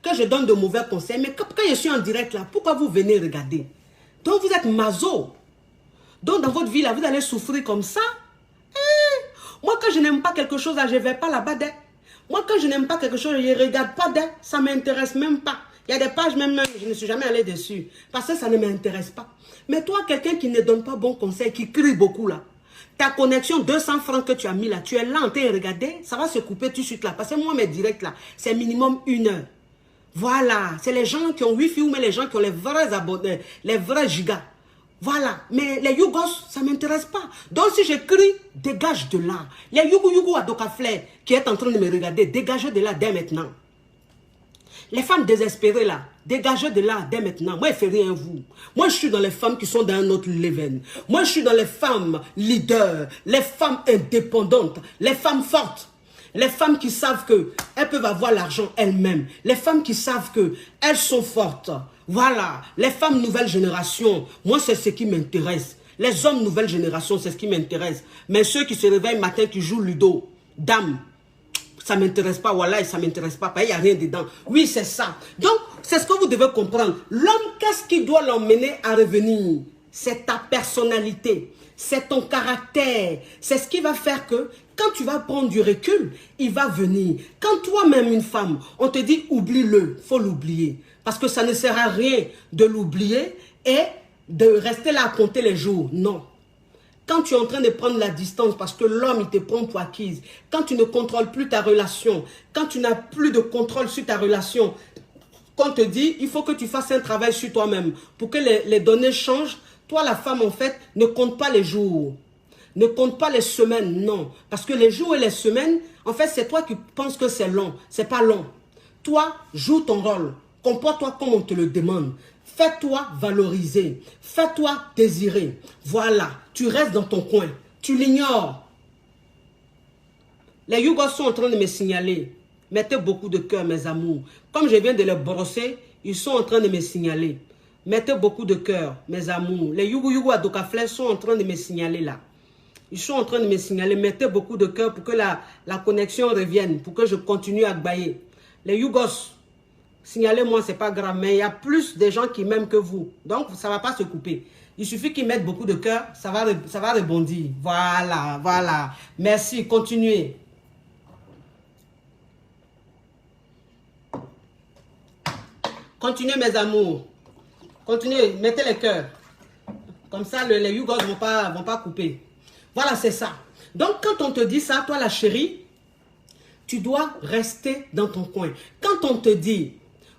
que je donne de mauvais conseils. Mais quand je suis en direct là, pourquoi vous venez regarder? Donc vous êtes maso. Donc dans votre vie là, vous allez souffrir comme ça. Moi, quand je n'aime pas quelque chose, là, je ne vais pas là-bas. Moi, quand je n'aime pas quelque chose, je ne regarde pas. Ça ne m'intéresse même pas. Il y a des pages même, je ne suis jamais allé dessus. Parce que ça ne m'intéresse pas. Mais toi, quelqu'un qui ne donne pas bon conseil, qui crie beaucoup là, ta connexion, 200 francs que tu as mis là, tu es là en train de regarder, ça va se couper tout de suite là. Parce que moi, mes directs là, c'est minimum 1 heure. Voilà. C'est les gens qui ont Wi-Fi ou mais les gens qui ont les vrais abonnés, les vrais gigas. Voilà, mais les Yougos, ça ne m'intéresse pas. Donc si j'écris, dégage de là. Les Yougou à Dokafle qui est en train de me regarder, dégagez de là dès maintenant. Les femmes désespérées là, dégagez de là dès maintenant. Moi, je ne fais rien vous. Moi, je suis dans les femmes qui sont dans un autre level. Moi, je suis dans les femmes leaders, les femmes indépendantes, les femmes fortes. Les femmes qui savent qu'elles peuvent avoir l'argent elles-mêmes. Les femmes qui savent qu'elles sont fortes. Voilà, les femmes nouvelle génération, moi c'est ce qui m'intéresse. Les hommes nouvelle génération, c'est ce qui m'intéresse. Mais ceux qui se réveillent matin, qui jouent ludo, dame, ça ne m'intéresse pas, voilà, ça ne m'intéresse pas, il n'y a rien dedans. Oui, c'est ça. Donc, c'est ce que vous devez comprendre. L'homme, qu'est-ce qui doit l'emmener à revenir? C'est ta personnalité, c'est ton caractère. C'est ce qui va faire que, quand tu vas prendre du recul, il va venir. Quand toi-même, une femme, on te dit oublie-le, il faut l'oublier. Parce que ça ne sert à rien de l'oublier et de rester là à compter les jours. Non. Quand tu es en train de prendre la distance parce que l'homme, il te prend pour acquise, quand tu ne contrôles plus ta relation, quand tu n'as plus de contrôle sur ta relation, qu'on te dit, il faut que tu fasses un travail sur toi-même pour que les données changent. Toi, la femme, en fait, ne compte pas les jours. Ne compte pas les semaines, non. Parce que les jours et les semaines, en fait, c'est toi qui penses que c'est long. C'est pas long. Toi, joue ton rôle. Comporte-toi comme on te le demande. Fais-toi valoriser. Fais-toi désirer. Voilà. Tu restes dans ton coin. Tu l'ignores. Les Yougos sont en train de me signaler. Mettez beaucoup de cœur, mes amours. Comme je viens de les brosser, ils sont en train de me signaler. Mettez beaucoup de cœur, mes amours. Les Yougou à Dokafle sont en train de me signaler là. Ils sont en train de me signaler. Mettez beaucoup de cœur pour que la connexion revienne. Pour que je continue à bailler. Les Yougos, signalez-moi, c'est pas grave, mais il y a plus de gens qui m'aiment que vous. Donc, ça ne va pas se couper. Il suffit qu'ils mettent beaucoup de cœur, ça va rebondir. Voilà, voilà. Merci, continuez. Continuez, mes amours. Continuez, mettez les cœurs. Comme ça, les Yougos ne vont pas couper. Voilà, c'est ça. Donc, quand on te dit ça, toi, la chérie, tu dois rester dans ton coin. Quand on te dit,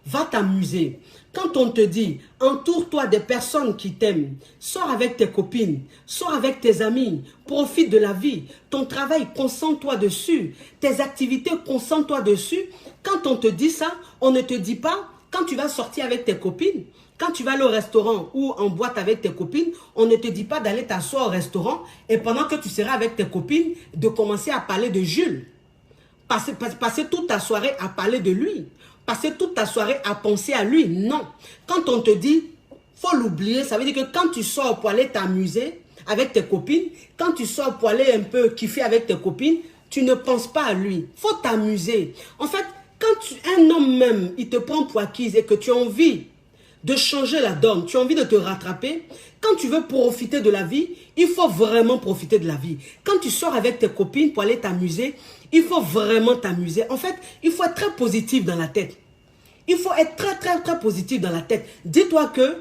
va t'amuser. Quand on te dit, entoure-toi des personnes qui t'aiment. Sors avec tes copines, sors avec tes amis, profite de la vie. Ton travail, concentre-toi dessus. Tes activités, concentre-toi dessus. Quand on te dit ça, on ne te dit pas, quand tu vas sortir avec tes copines, quand tu vas aller au restaurant ou en boîte avec tes copines, on ne te dit pas d'aller t'asseoir au restaurant et pendant que tu seras avec tes copines, de commencer à parler de Jules. Passer toute ta soirée à parler de lui. Passer toute ta soirée à penser à lui. Non. Quand on te dit, faut l'oublier, ça veut dire que quand tu sors pour aller t'amuser avec tes copines, quand tu sors pour aller un peu kiffer avec tes copines, tu ne penses pas à lui. Faut t'amuser. En fait, quand un homme même, il te prend pour acquise et que tu as envie de changer la donne, tu as envie de te rattraper, quand tu veux profiter de la vie, il faut vraiment profiter de la vie. Quand tu sors avec tes copines pour aller t'amuser, il faut vraiment t'amuser. En fait, il faut être très positif dans la tête. Il faut être très positif dans la tête. Dis-toi que,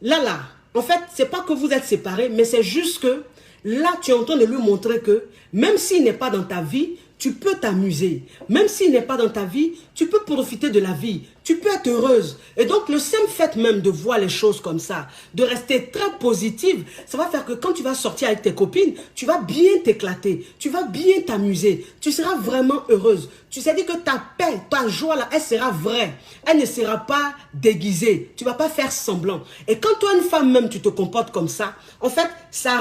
là, en fait, c'est pas que vous êtes séparés, mais c'est juste que, là, tu es en train de lui montrer que, même s'il n'est pas dans ta vie, tu peux t'amuser. Même s'il n'est pas dans ta vie, tu peux profiter de la vie. Tu peux être heureuse. Et donc, le simple fait même de voir les choses comme ça, de rester très positive, ça va faire que quand tu vas sortir avec tes copines, tu vas bien t'éclater. Tu vas bien t'amuser. Tu seras vraiment heureuse. Tu sais dire que ta paix, ta joie, là, elle sera vraie. Elle ne sera pas déguisée. Tu ne vas pas faire semblant. Et quand toi, une femme même, tu te comportes comme ça, en fait, ça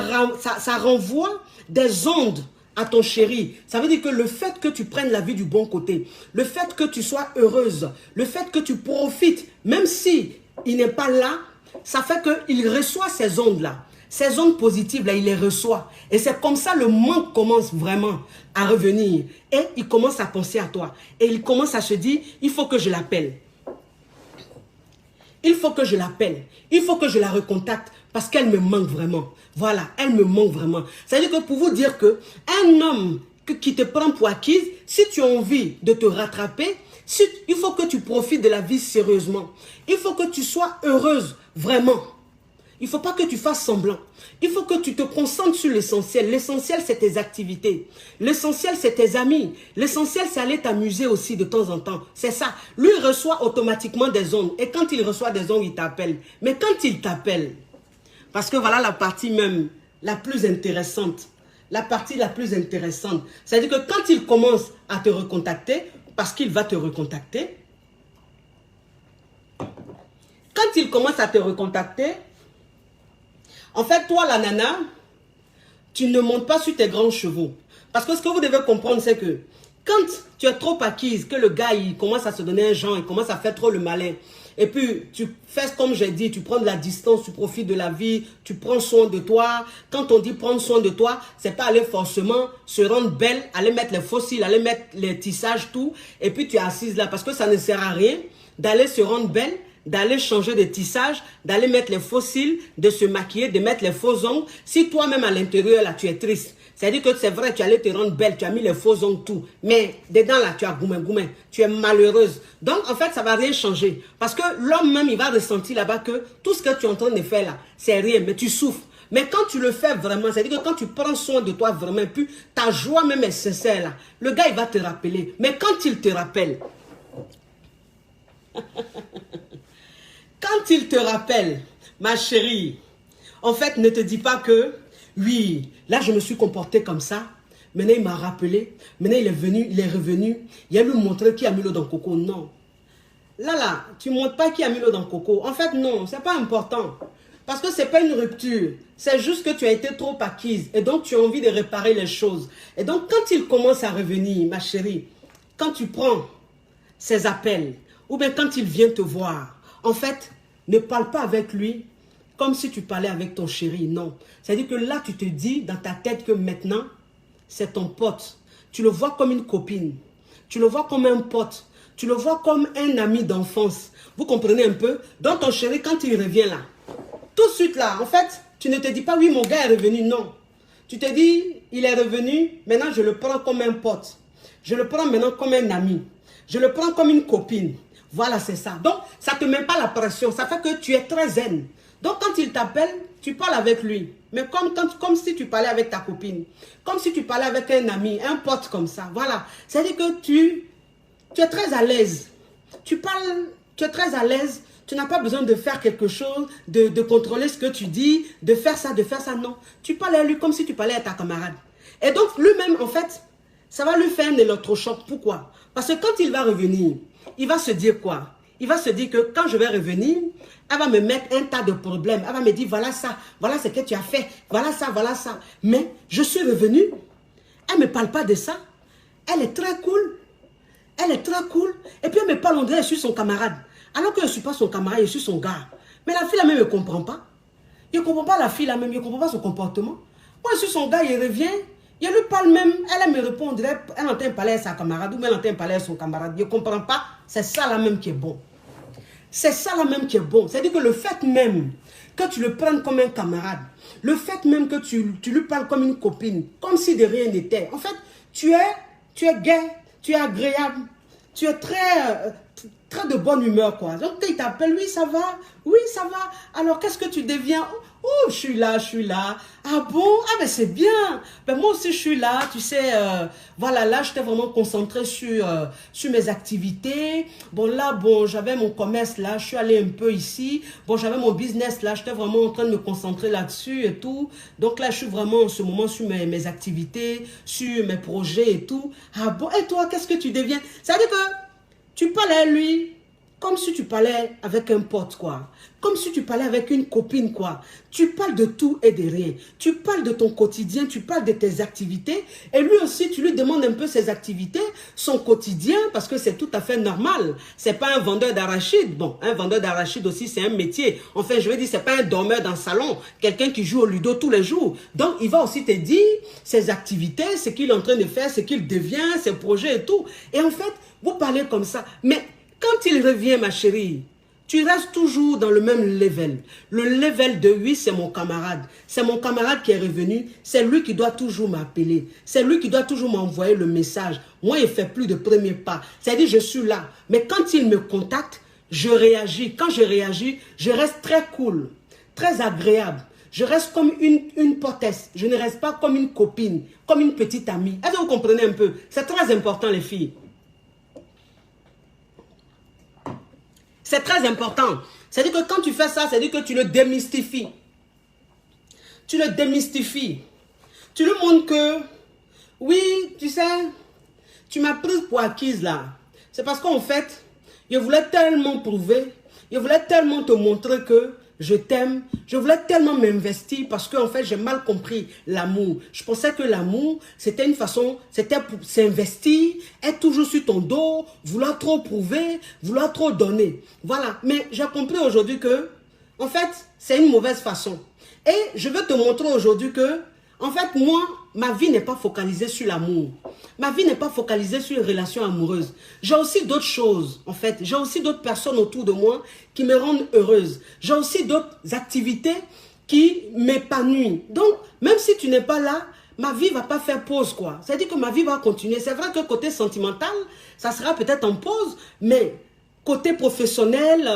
renvoie des ondes à ton chéri. Ça veut dire que le fait que tu prennes la vie du bon côté, le fait que tu sois heureuse, le fait que tu profites, même si il n'est pas là, ça fait qu'il reçoit ces ondes-là. Ces ondes positives-là, il les reçoit. Et c'est comme ça le manque commence vraiment à revenir. Et il commence à penser à toi. Et il commence à se dire, il faut que je l'appelle. Il faut que je l'appelle. Il faut que je la recontacte parce qu'elle me manque vraiment. Voilà, elle me manque vraiment. C'est-à-dire que pour vous dire que un homme qui te prend pour acquise, si tu as envie de te rattraper, il faut que tu profites de la vie sérieusement. Il faut que tu sois heureuse vraiment. Il ne faut pas que tu fasses semblant. Il faut que tu te concentres sur l'essentiel. L'essentiel, c'est tes activités. L'essentiel, c'est tes amis. L'essentiel, c'est aller t'amuser aussi de temps en temps. C'est ça. Lui, il reçoit automatiquement des ondes. Et quand il reçoit des ondes, il t'appelle. Mais quand il t'appelle, parce que voilà la partie même la plus intéressante. La partie la plus intéressante. C'est-à-dire que quand il commence à te recontacter, parce qu'il va te recontacter, quand il commence à te recontacter, en fait, toi, la nana, tu ne montes pas sur tes grands chevaux. Parce que ce que vous devez comprendre, c'est que quand tu es trop acquise, que le gars, il commence à se donner un genre, il commence à faire trop le malin, et puis tu fais comme j'ai dit, tu prends de la distance, tu profites de la vie, tu prends soin de toi. Quand on dit prendre soin de toi, c'est pas aller forcément se rendre belle, aller mettre les fossiles, aller mettre les tissages, tout, et puis tu es assise là, parce que ça ne sert à rien d'aller se rendre belle, d'aller changer de tissage, d'aller mettre les faux cils, de se maquiller, de mettre les faux ongles. Si toi-même à l'intérieur, là, tu es triste, c'est-à-dire que c'est vrai, tu allais te rendre belle, tu as mis les faux ongles, tout. Mais dedans, là, tu as goumé, tu es malheureuse. Donc, en fait, ça ne va rien changer. Parce que l'homme même, il va ressentir là-bas que tout ce que tu es en train de faire là, c'est rien, mais tu souffres. Mais quand tu le fais vraiment, c'est-à-dire que quand tu prends soin de toi vraiment, puis ta joie même est sincère là, le gars, il va te rappeler. Mais quand il te rappelle, quand il te rappelle, ma chérie, en fait, ne te dis pas que, oui, là, je me suis comportée comme ça. Maintenant, il m'a rappelé. Maintenant, il est venu, il est revenu. Il a lui montré qui a mis l'eau dans le coco. Non. Là, tu ne montres pas qui a mis l'eau dans le coco. En fait, non, ce n'est pas important. Parce que ce n'est pas une rupture. C'est juste que tu as été trop acquise. Et donc, tu as envie de réparer les choses. Et donc, quand il commence à revenir, ma chérie, quand tu prends ses appels, ou bien quand il vient te voir, en fait, ne parle pas avec lui comme si tu parlais avec ton chéri, non. C'est-à-dire que là, tu te dis dans ta tête que maintenant, c'est ton pote. Tu le vois comme une copine. Tu le vois comme un pote. Tu le vois comme un ami d'enfance. Vous comprenez un peu? Donc ton chéri, quand il revient là, tout de suite là, en fait, tu ne te dis pas, oui, mon gars est revenu, non. Tu te dis, il est revenu, maintenant je le prends comme un pote. Je le prends maintenant comme un ami. Je le prends comme une copine. Voilà, c'est ça. Donc, ça ne te met pas la pression. Ça fait que tu es très zen. Donc, quand il t'appelle, tu parles avec lui. Mais comme si tu parlais avec ta copine. Comme si tu parlais avec un ami, un pote comme ça. Voilà. C'est-à-dire que tu es très à l'aise. Tu es très à l'aise. Tu n'as pas besoin de faire quelque chose, de contrôler ce que tu dis, de faire ça, non. Tu parles à lui comme si tu parlais à ta camarade. Et donc, lui-même, en fait, ça va lui faire un électrochoc. Pourquoi? Parce que quand il va revenir, il va se dire quoi? Il va se dire que quand je vais revenir, elle va me mettre un tas de problèmes. Elle va me dire, voilà ça, voilà ce que tu as fait, voilà ça, voilà ça. Mais je suis revenue, elle ne me parle pas de ça. Elle est très cool. Elle est très cool. Et puis elle me parle, on dirait que je suis son camarade. Alors que je ne suis pas son camarade, je suis son gars. Mais la fille, la même, ne comprend pas. Il ne comprend pas la fille, la même, il ne comprend pas son comportement. Moi, je suis son gars, il revient. Il lui parle même, elle me répond, on dirait, elle entend parler à sa camarade ou elle entend parler à son camarade. Il ne comprend pas, c'est ça la même qui est bon. C'est ça là même qui est bon. C'est-à-dire que le fait même que tu le prennes comme un camarade, le fait même que tu lui parles comme une copine, comme si de rien n'était. En fait, tu es gai, tu es agréable, tu es très de bonne humeur, quoi. Donc, il t'appelle, oui, ça va, oui, ça va. Alors, qu'est-ce que tu deviens? Oh, je suis là, je suis là. Ah bon? Ah, ben c'est bien. Ben moi aussi, je suis là, tu sais, voilà, là, j'étais vraiment concentrée sur mes activités. Bon, là, bon, j'avais mon commerce, là, je suis allée un peu ici. Bon, j'avais mon business, là, j'étais vraiment en train de me concentrer là-dessus et tout. Donc là, je suis vraiment en ce moment sur mes activités, sur mes projets et tout. Ah bon? Et toi, qu'est-ce que tu deviens? Ça veut dire que tu parlais à lui comme si tu parlais avec un pote, quoi. Comme si tu parlais avec une copine, quoi. Tu parles de tout et de rien. Tu parles de ton quotidien, tu parles de tes activités. Et lui aussi, tu lui demandes un peu ses activités, son quotidien, parce que c'est tout à fait normal. C'est pas un vendeur d'arachide. Bon, un vendeur d'arachide aussi, c'est un métier. Enfin, je veux dire, c'est pas un dormeur dans le salon. Quelqu'un qui joue au ludo tous les jours. Donc, il va aussi te dire ses activités, ce qu'il est en train de faire, ce qu'il devient, ses projets et tout. Et en fait, vous parlez comme ça. Mais quand il revient, ma chérie, tu restes toujours dans le même level. Le level de oui, c'est mon camarade. C'est mon camarade qui est revenu. C'est lui qui doit toujours m'appeler. C'est lui qui doit toujours m'envoyer le message. Moi, il ne fait plus de premier pas. C'est-à-dire, je suis là. Mais quand il me contacte, je réagis. Quand je réagis, je reste très cool, très agréable. Je reste comme une potesse. Je ne reste pas comme une copine, comme une petite amie. Est-ce que vous comprenez un peu? C'est très important, les filles. C'est très important. C'est-à-dire que quand tu fais ça, c'est-à-dire que tu le démystifies. Tu le démystifies. Tu lui montres que, oui, tu sais, tu m'as prise pour acquise là. C'est parce qu'en fait, je voulais tellement prouver, je voulais tellement te montrer que je t'aime, je voulais tellement m'investir parce qu'en fait, j'ai mal compris l'amour. Je pensais que l'amour, c'était une façon, c'était pour s'investir, être toujours sur ton dos, vouloir trop prouver, vouloir trop donner. Voilà. Mais j'ai compris aujourd'hui que, en fait, c'est une mauvaise façon. Et je veux te montrer aujourd'hui que, en fait, moi, ma vie n'est pas focalisée sur l'amour. Ma vie n'est pas focalisée sur les relations amoureuses. J'ai aussi d'autres choses, en fait. J'ai aussi d'autres personnes autour de moi qui me rendent heureuse. J'ai aussi d'autres activités qui m'épanouissent. Donc, même si tu n'es pas là, ma vie ne va pas faire pause, quoi. C'est-à-dire que ma vie va continuer. C'est vrai que côté sentimental, ça sera peut-être en pause, mais côté professionnel,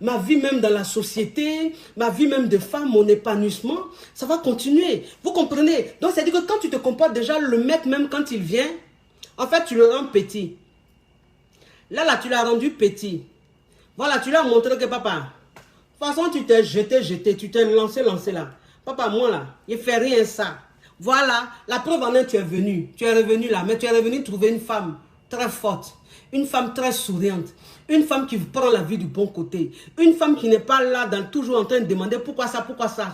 ma vie même dans la société, ma vie même de femme, mon épanouissement, ça va continuer. Vous comprenez? Donc, c'est-à-dire que quand tu te comportes déjà, le mec même quand il vient, en fait, tu le rends petit. Là, tu l'as rendu petit. Voilà, tu lui as montré que papa, de toute façon, tu t'es jeté, tu t'es lancé là. Papa, moi là, il ne fait rien ça. Voilà, la preuve en est, tu es venu. Tu es revenu là, mais tu es revenu trouver une femme très forte, une femme très souriante, une femme qui prend la vie du bon côté, une femme qui n'est pas là toujours en train de demander pourquoi ça.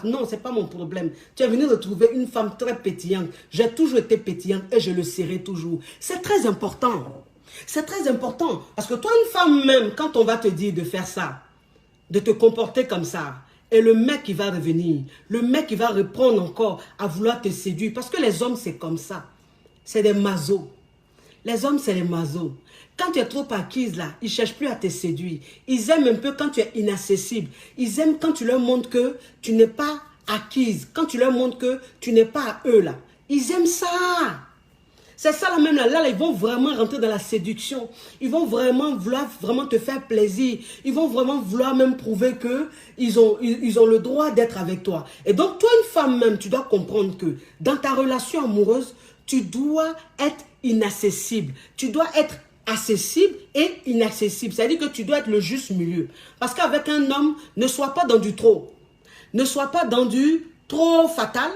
Non, ce n'est pas mon problème. Tu es venu retrouver une femme très pétillante. J'ai toujours été pétillante et je le serai toujours. C'est très important. C'est très important. Parce que toi, une femme même, quand on va te dire de faire ça, de te comporter comme ça, et le mec qui va revenir, le mec qui va reprendre encore à vouloir te séduire, parce que les hommes, c'est comme ça. C'est des mazos. Les hommes, c'est les mazos. Quand tu es trop acquise là, ils ne cherchent plus à te séduire. Ils aiment un peu quand tu es inaccessible. Ils aiment quand tu leur montres que tu n'es pas acquise. Quand tu leur montres que tu n'es pas à eux là. Ils aiment ça. C'est ça là même là, ils vont vraiment rentrer dans la séduction. Ils vont vraiment vouloir te faire plaisir. Ils vont vraiment vouloir même prouver que ils ont le droit d'être avec toi. Et donc toi, une femme même, tu dois comprendre que dans ta relation amoureuse, tu dois être inaccessible. Tu dois être accessible et inaccessible. C'est-à-dire que tu dois être le juste milieu. Parce qu'avec un homme, ne sois pas dans du trop. Ne sois pas dans du trop fatal,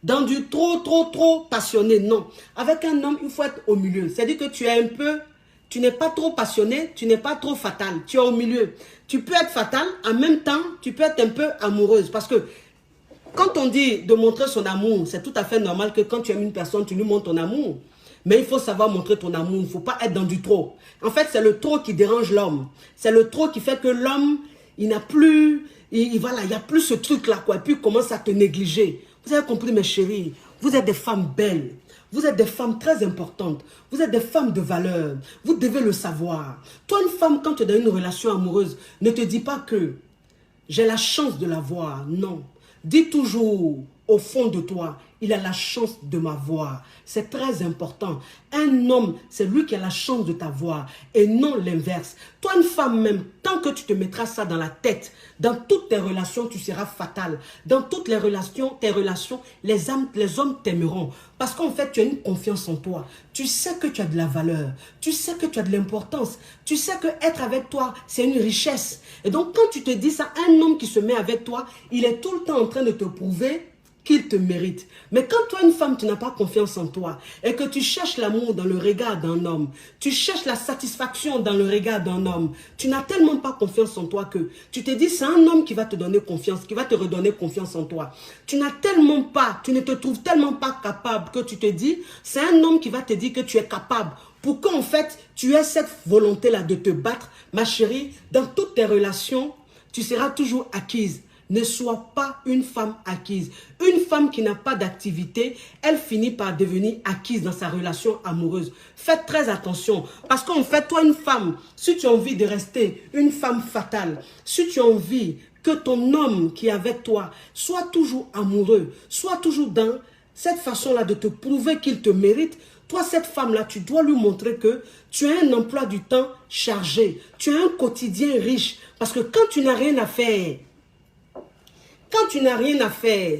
dans du trop passionné. Non. Avec un homme, il faut être au milieu. C'est-à-dire que tu n'es pas trop passionné, tu n'es pas trop fatal. Tu es au milieu. Tu peux être fatal, en même temps, tu peux être un peu amoureuse. Parce que quand on dit de montrer son amour, c'est tout à fait normal que quand tu aimes une personne, tu lui montres ton amour. Mais il faut savoir montrer ton amour. Il ne faut pas être dans du trop. En fait, c'est le trop qui dérange l'homme. C'est le trop qui fait que l'homme, il n'a plus... Voilà, il n'y a plus ce truc-là, quoi. Et puis, il commence à te négliger. Vous avez compris, mes chéris? Vous êtes des femmes belles. Vous êtes des femmes très importantes. Vous êtes des femmes de valeur. Vous devez le savoir. Toi, une femme, quand tu es dans une relation amoureuse, ne te dis pas que j'ai la chance de la voir. Non. Dis toujours, au fond de toi, il a la chance de m'avoir. C'est très important. Un homme, c'est lui qui a la chance de t'avoir et non l'inverse. Toi, une femme même, tant que tu te mettras ça dans la tête, dans toutes tes relations, tu seras fatale. Dans toutes les relations, tes relations, les hommes t'aimeront. Parce qu'en fait, tu as une confiance en toi. Tu sais que tu as de la valeur. Tu sais que tu as de l'importance. Tu sais que être avec toi, c'est une richesse. Et donc, quand tu te dis ça, un homme qui se met avec toi, il est tout le temps en train de te prouver qu'il te mérite. Mais quand toi, une femme, tu n'as pas confiance en toi et que tu cherches l'amour dans le regard d'un homme, tu cherches la satisfaction dans le regard d'un homme, tu n'as tellement pas confiance en toi que tu te dis c'est un homme qui va te donner confiance, qui va te redonner confiance en toi. Tu n'as tellement pas, tu ne te trouves tellement pas capable que tu te dis c'est un homme qui va te dire que tu es capable pour qu'en fait tu aies cette volonté-là de te battre. Ma chérie, dans toutes tes relations, tu seras toujours acquise. Ne sois pas une femme acquise. Une femme qui n'a pas d'activité, elle finit par devenir acquise dans sa relation amoureuse. Faites très attention. Parce qu'en fait, toi, une femme, si tu as envie de rester une femme fatale, si tu as envie que ton homme qui est avec toi soit toujours amoureux, soit toujours dans cette façon-là de te prouver qu'il te mérite, toi, cette femme-là, tu dois lui montrer que tu as un emploi du temps chargé. Tu as un quotidien riche. Parce que quand tu n'as rien à faire,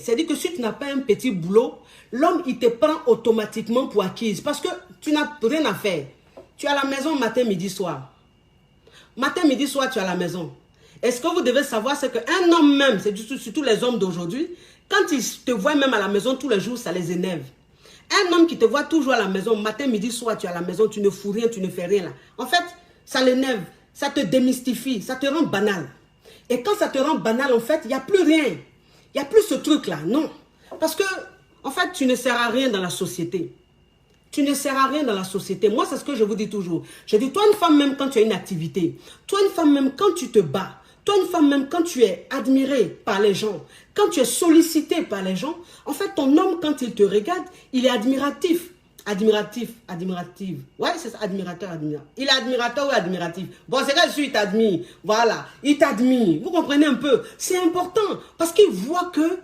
c'est-à-dire que si tu n'as pas un petit boulot, l'homme, il te prend automatiquement pour acquise. Parce que tu n'as rien à faire. Tu es à la maison matin, midi, soir. Matin, midi, soir, tu es à la maison. Et ce que vous devez savoir, c'est qu'un homme même, c'est surtout les hommes d'aujourd'hui, quand ils te voient même à la maison tous les jours, ça les énerve. Un homme qui te voit toujours à la maison, matin, midi, soir, tu es à la maison, tu ne fous rien, tu ne fais rien là. En fait, ça l'énerve, ça te démystifie, ça te rend banal. Et quand ça te rend banal, en fait, il n'y a plus rien. Il n'y a plus ce truc-là, non. Parce que, en fait, tu ne sers à rien dans la société. Tu ne sers à rien dans la société. Moi, c'est ce que je vous dis toujours. Je dis, toi, une femme, même quand tu as une activité, toi, une femme, même quand tu te bats, toi, une femme, même quand tu es admirée par les gens, quand tu es sollicitée par les gens, en fait, ton homme, quand il te regarde, il est admiratif. Admiratif. Ouais, c'est ça, admirateur. Il est admirateur ou admiratif? Bon, c'est là-dessus, il t'admire. Voilà, il t'admire. Vous comprenez un peu? C'est important parce qu'il voit que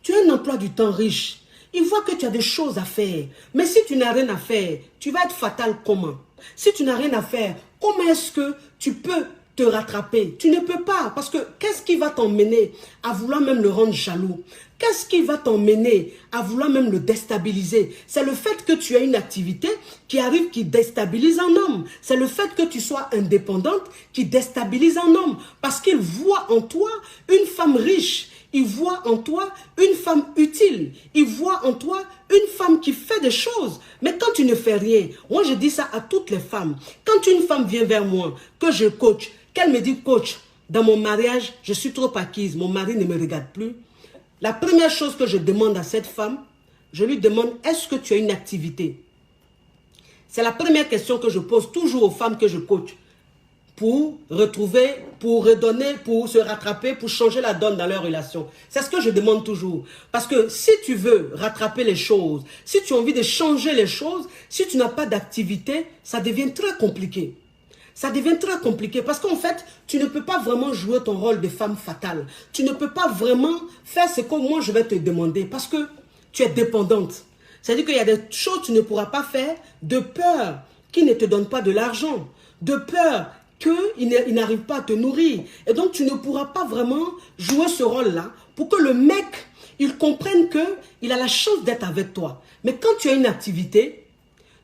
tu as un emploi du temps riche. Il voit que tu as des choses à faire. Mais si tu n'as rien à faire, tu vas être fatal comment? Si tu n'as rien à faire, comment est-ce que tu peux te rattraper? Tu ne peux pas, parce que qu'est-ce qui va t'emmener à vouloir même le rendre jaloux? Qu'est-ce qui va t'emmener à vouloir même le déstabiliser? C'est le fait que tu aies une activité qui arrive, qui déstabilise un homme. C'est le fait que tu sois indépendante qui déstabilise un homme. Parce qu'il voit en toi une femme riche. Il voit en toi une femme utile. Il voit en toi une femme qui fait des choses. Mais quand tu ne fais rien, moi je dis ça à toutes les femmes. Quand une femme vient vers moi, que je coach, qu'elle me dit, coach, dans mon mariage, je suis trop acquise, mon mari ne me regarde plus. La première chose que je demande à cette femme, je lui demande, est-ce que tu as une activité? C'est la première question que je pose toujours aux femmes que je coach. Pour retrouver, pour redonner, pour se rattraper, pour changer la donne dans leur relation. C'est ce que je demande toujours. Parce que si tu veux rattraper les choses, si tu as envie de changer les choses, si tu n'as pas d'activité, ça devient très compliqué. Ça devient très compliqué parce qu'en fait, tu ne peux pas vraiment jouer ton rôle de femme fatale. Tu ne peux pas vraiment faire ce que moi je vais te demander parce que tu es dépendante. C'est-à-dire qu'il y a des choses que tu ne pourras pas faire de peur qu'ils ne te donnent pas de l'argent, de peur qu'ils n'arrivent pas à te nourrir. Et donc, tu ne pourras pas vraiment jouer ce rôle-là pour que le mec, il comprenne qu'il a la chance d'être avec toi. Mais quand tu as une activité,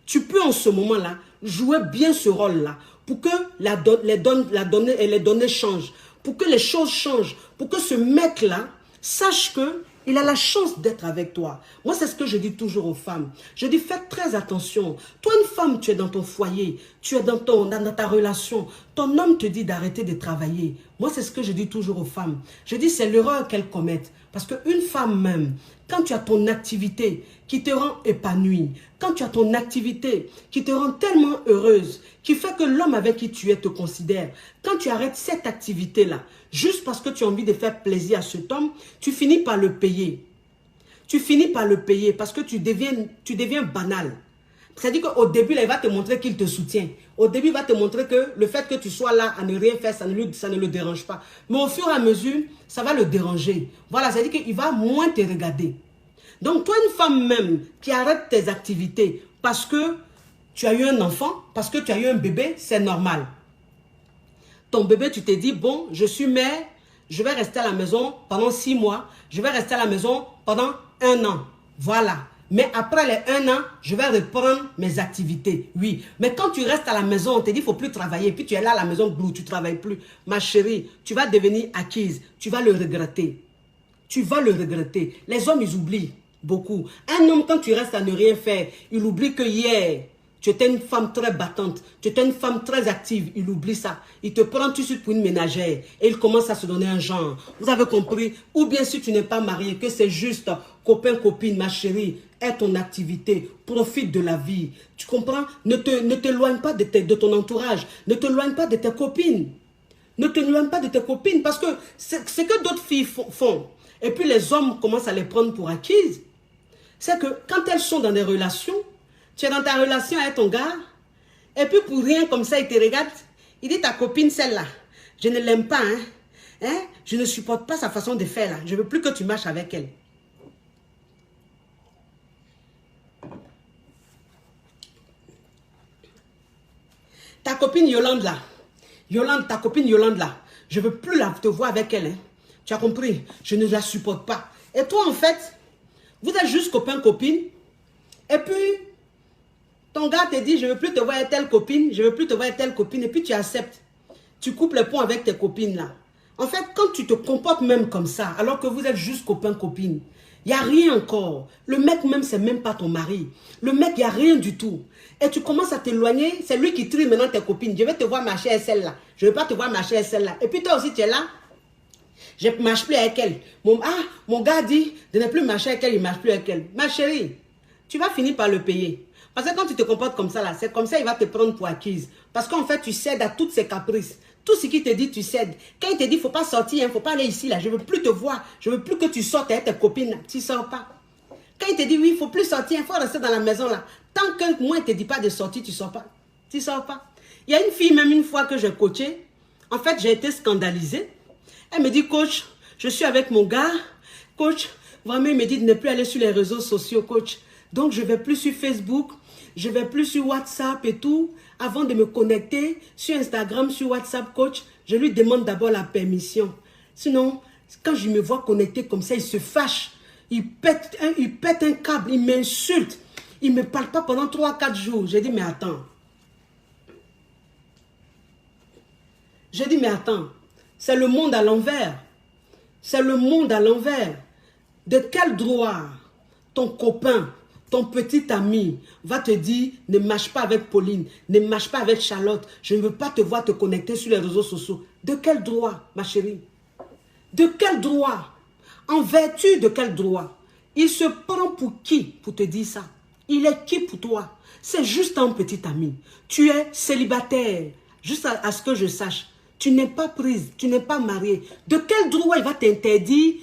tu peux en ce moment-là jouer bien ce rôle-là pour que les données changent, pour que les choses changent, pour que ce mec-là sache qu'il a la chance d'être avec toi. Moi, c'est ce que je dis toujours aux femmes. Je dis, faites très attention. Toi, une femme, tu es dans ton foyer, tu es dans ta relation. Ton homme te dit d'arrêter de travailler. Moi, c'est ce que je dis toujours aux femmes. Je dis, c'est l'erreur qu'elles commettent. Parce qu'une femme même, quand tu as ton activité qui te rend épanouie, quand tu as ton activité qui te rend tellement heureuse, qui fait que l'homme avec qui tu es te considère, quand tu arrêtes cette activité-là, juste parce que tu as envie de faire plaisir à cet homme, tu finis par le payer. tu finis par le payer parce que tu deviens banal. C'est-à-dire qu'au début, là, il va te montrer qu'il te soutient. Au début, il va te montrer que le fait que tu sois là à ne rien faire, ça ne le dérange pas. Mais au fur et à mesure, ça va le déranger. Voilà, c'est-à-dire qu'il va moins te regarder. Donc, toi, une femme même qui arrête tes activités parce que tu as eu un enfant, parce que tu as eu un bébé, c'est normal. Ton bébé, tu t'es dit, bon, je suis mère, je vais rester à la maison pendant 6 mois, je vais rester à la maison pendant 1 an. Voilà. Mais après les 1 an, je vais reprendre mes activités. Oui. Mais quand tu restes à la maison, on te dit, il ne faut plus travailler. Puis tu es là à la maison, tu ne travailles plus. Ma chérie, tu vas devenir acquise. Tu vas le regretter. Tu vas le regretter. Les hommes, ils oublient beaucoup. Un homme, quand tu restes à ne rien faire, il oublie que hier, tu étais une femme très battante, tu étais une femme très active, il oublie ça. Il te prend tout de suite pour une ménagère et il commence à se donner un genre. Vous avez compris? Ou bien si tu n'es pas marié, que c'est juste copain-copine, ma chérie, aie ton activité, profite de la vie. Tu comprends? Ne t'éloigne pas de ton entourage, ne t'éloigne pas de tes copines. Ne t'éloigne pas de tes copines parce que c'est ce que d'autres filles font. Et puis les hommes commencent à les prendre pour acquises. C'est que quand elles sont dans des relations, tu es dans ta relation avec ton gars, et puis pour rien comme ça, il te regarde, il dit ta copine celle-là, je ne l'aime pas, hein? Je ne supporte pas sa façon de faire là, je ne veux plus que tu marches avec elle. Ta copine Yolande là, ta copine Yolande là, je ne veux plus te voir avec elle, hein? Tu as compris? Je ne la supporte pas. Et toi en fait, vous êtes juste copain-copine, et puis ton gars te dit, je ne veux plus te voir avec telle copine, je ne veux plus te voir avec telle copine, et puis tu acceptes. Tu coupes les ponts avec tes copines là. En fait, quand tu te comportes même comme ça, alors que vous êtes juste copain-copine, il n'y a rien encore. Le mec même, c'est même pas ton mari. Le mec, il n'y a rien du tout. Et tu commences à t'éloigner, c'est lui qui trie maintenant tes copines. Je vais te voir marcher avec celle-là. Je ne veux pas te voir marcher avec celle-là. Et puis toi aussi, tu es là. Je ne marche plus avec elle. Mon gars dit de ne plus marcher avec elle, il ne marche plus avec elle. Ma chérie, tu vas finir par le payer. Parce que quand tu te comportes comme ça, là, c'est comme ça il va te prendre pour acquise. Parce qu'en fait, tu cèdes à toutes ses caprices. Tout ce qu'il te dit, tu cèdes. Quand il te dit, il ne faut pas sortir, il ne faut pas aller ici, là, je ne veux plus te voir. Je ne veux plus que tu sortes avec tes copines, là. Tu ne sors pas. Quand il te dit, oui, il ne faut plus sortir, il faut rester dans la maison, là. Tant que moi, il ne te dit pas de sortir, tu ne sors pas. Tu ne sors pas. Il y a une fille, même une fois que j'ai coaché, en fait, j'ai été scandalisée. Elle me dit, coach, je suis avec mon gars. Coach, vraiment, il me dit de ne plus aller sur les réseaux sociaux, coach. Donc, je ne vais plus sur Facebook, je ne vais plus sur WhatsApp et tout. Avant de me connecter sur Instagram, sur WhatsApp, coach, je lui demande d'abord la permission. Sinon, quand je me vois connecté comme ça, il se fâche. Il pète un câble, il m'insulte. Il ne me parle pas pendant 3-4 jours. J'ai dit, mais attends. J'ai dit, mais attends. C'est le monde à l'envers. C'est le monde à l'envers. De quel droit ton copain, ton petit ami va te dire ne marche pas avec Pauline, ne marche pas avec Charlotte, je ne veux pas te voir te connecter sur les réseaux sociaux. De quel droit, ma chérie? De quel droit? En vertu de quel droit? Il se prend pour qui pour te dire ça? Il est qui pour toi? C'est juste un petit ami. Tu es célibataire, juste à ce que je sache. Tu n'es pas prise, tu n'es pas mariée. De quel droit il va t'interdire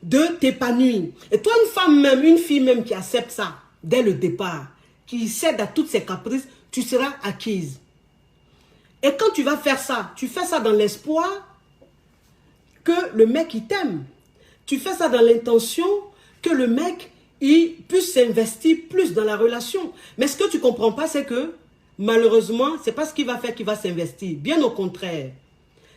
de t'épanouir? Et toi, une femme même, une fille même qui accepte ça dès le départ, qui cède à toutes ses caprices, tu seras acquise. Et quand tu vas faire ça, tu fais ça dans l'espoir que le mec il t'aime. Tu fais ça dans l'intention que le mec il puisse s'investir plus dans la relation. Mais ce que tu ne comprends pas, c'est que malheureusement, ce n'est pas ce qu'il va faire qui va s'investir. Bien au contraire.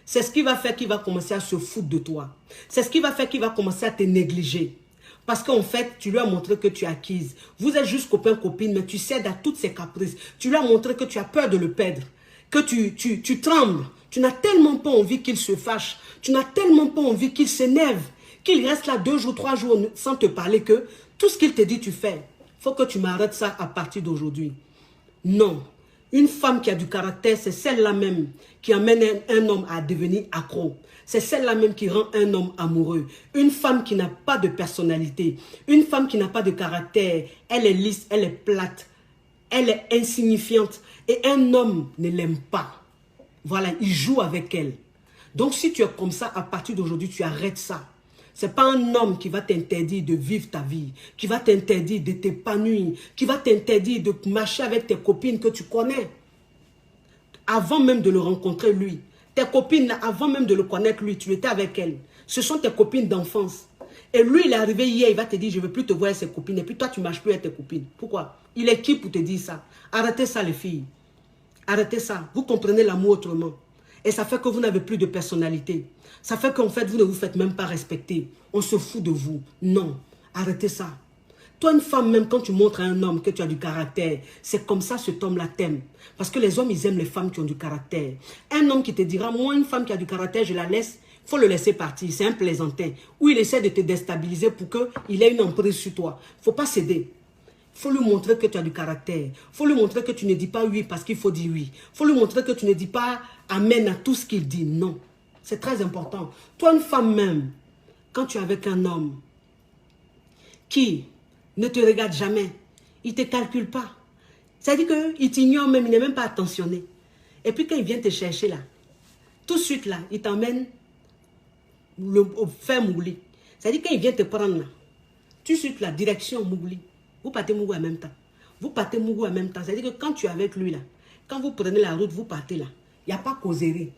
C'est ce qui va faire qu'il va commencer à se foutre de toi. C'est ce qui va faire qu'il va commencer à te négliger. Parce qu'en fait, tu lui as montré que tu es acquise. Vous êtes juste copain-copine, mais tu cèdes à toutes ses caprices. Tu lui as montré que tu as peur de le perdre. Que tu trembles. Tu n'as tellement pas envie qu'il se fâche. Tu n'as tellement pas envie qu'il s'énerve. Qu'il reste là 2 jours, 3 jours sans te parler que tout ce qu'il te dit, tu fais. Il faut que tu m'arrêtes ça à partir d'aujourd'hui. Non. Une femme qui a du caractère, c'est celle-là même qui amène un homme à devenir accro. C'est celle-là même qui rend un homme amoureux. Une femme qui n'a pas de personnalité, une femme qui n'a pas de caractère, elle est lisse, elle est plate, elle est insignifiante. Et un homme ne l'aime pas. Voilà, il joue avec elle. Donc si tu es comme ça, à partir d'aujourd'hui, tu arrêtes ça. Ce n'est pas un homme qui va t'interdire de vivre ta vie, qui va t'interdire de t'épanouir, qui va t'interdire de marcher avec tes copines que tu connais. Avant même de le rencontrer, lui. Tes copines, là, avant même de le connaître, lui, tu étais avec elle. Ce sont tes copines d'enfance. Et lui, il est arrivé hier, il va te dire, je ne veux plus te voir avec ses copines. Et puis toi, tu ne marches plus avec tes copines. Pourquoi? Il est qui pour te dire ça? Arrêtez ça, les filles. Arrêtez ça. Vous comprenez l'amour autrement. Et ça fait que vous n'avez plus de personnalité. Ça fait qu'en fait, vous ne vous faites même pas respecter. On se fout de vous. Non. Arrêtez ça. Toi, une femme, même quand tu montres à un homme que tu as du caractère, c'est comme ça cet homme-là t'aime. Parce que les hommes, ils aiment les femmes qui ont du caractère. Un homme qui te dira, moi, une femme qui a du caractère, je la laisse, il faut le laisser partir. C'est un plaisantin. Ou il essaie de te déstabiliser pour qu'il ait une emprise sur toi. Il ne faut pas céder. Il faut lui montrer que tu as du caractère. Il faut lui montrer que tu ne dis pas oui parce qu'il faut dire oui. Il faut lui montrer que tu ne dis pas amen à tout ce qu'il dit. Non. C'est très important. Toi, une femme même, quand tu es avec un homme qui ne te regarde jamais, il ne te calcule pas. C'est-à-dire qu'il t'ignore même, il n'est même pas attentionné. Et puis quand il vient te chercher là, tout de suite là, il t'emmène au fer Mougli. C'est-à-dire quand il vient te prendre là, tout de suite là, direction Mougli. Vous partez Mougou en même temps. Vous partez Mougou en même temps. C'est-à-dire que quand tu es avec lui là, quand vous prenez la route, vous partez là. Il n'y a pas causerie.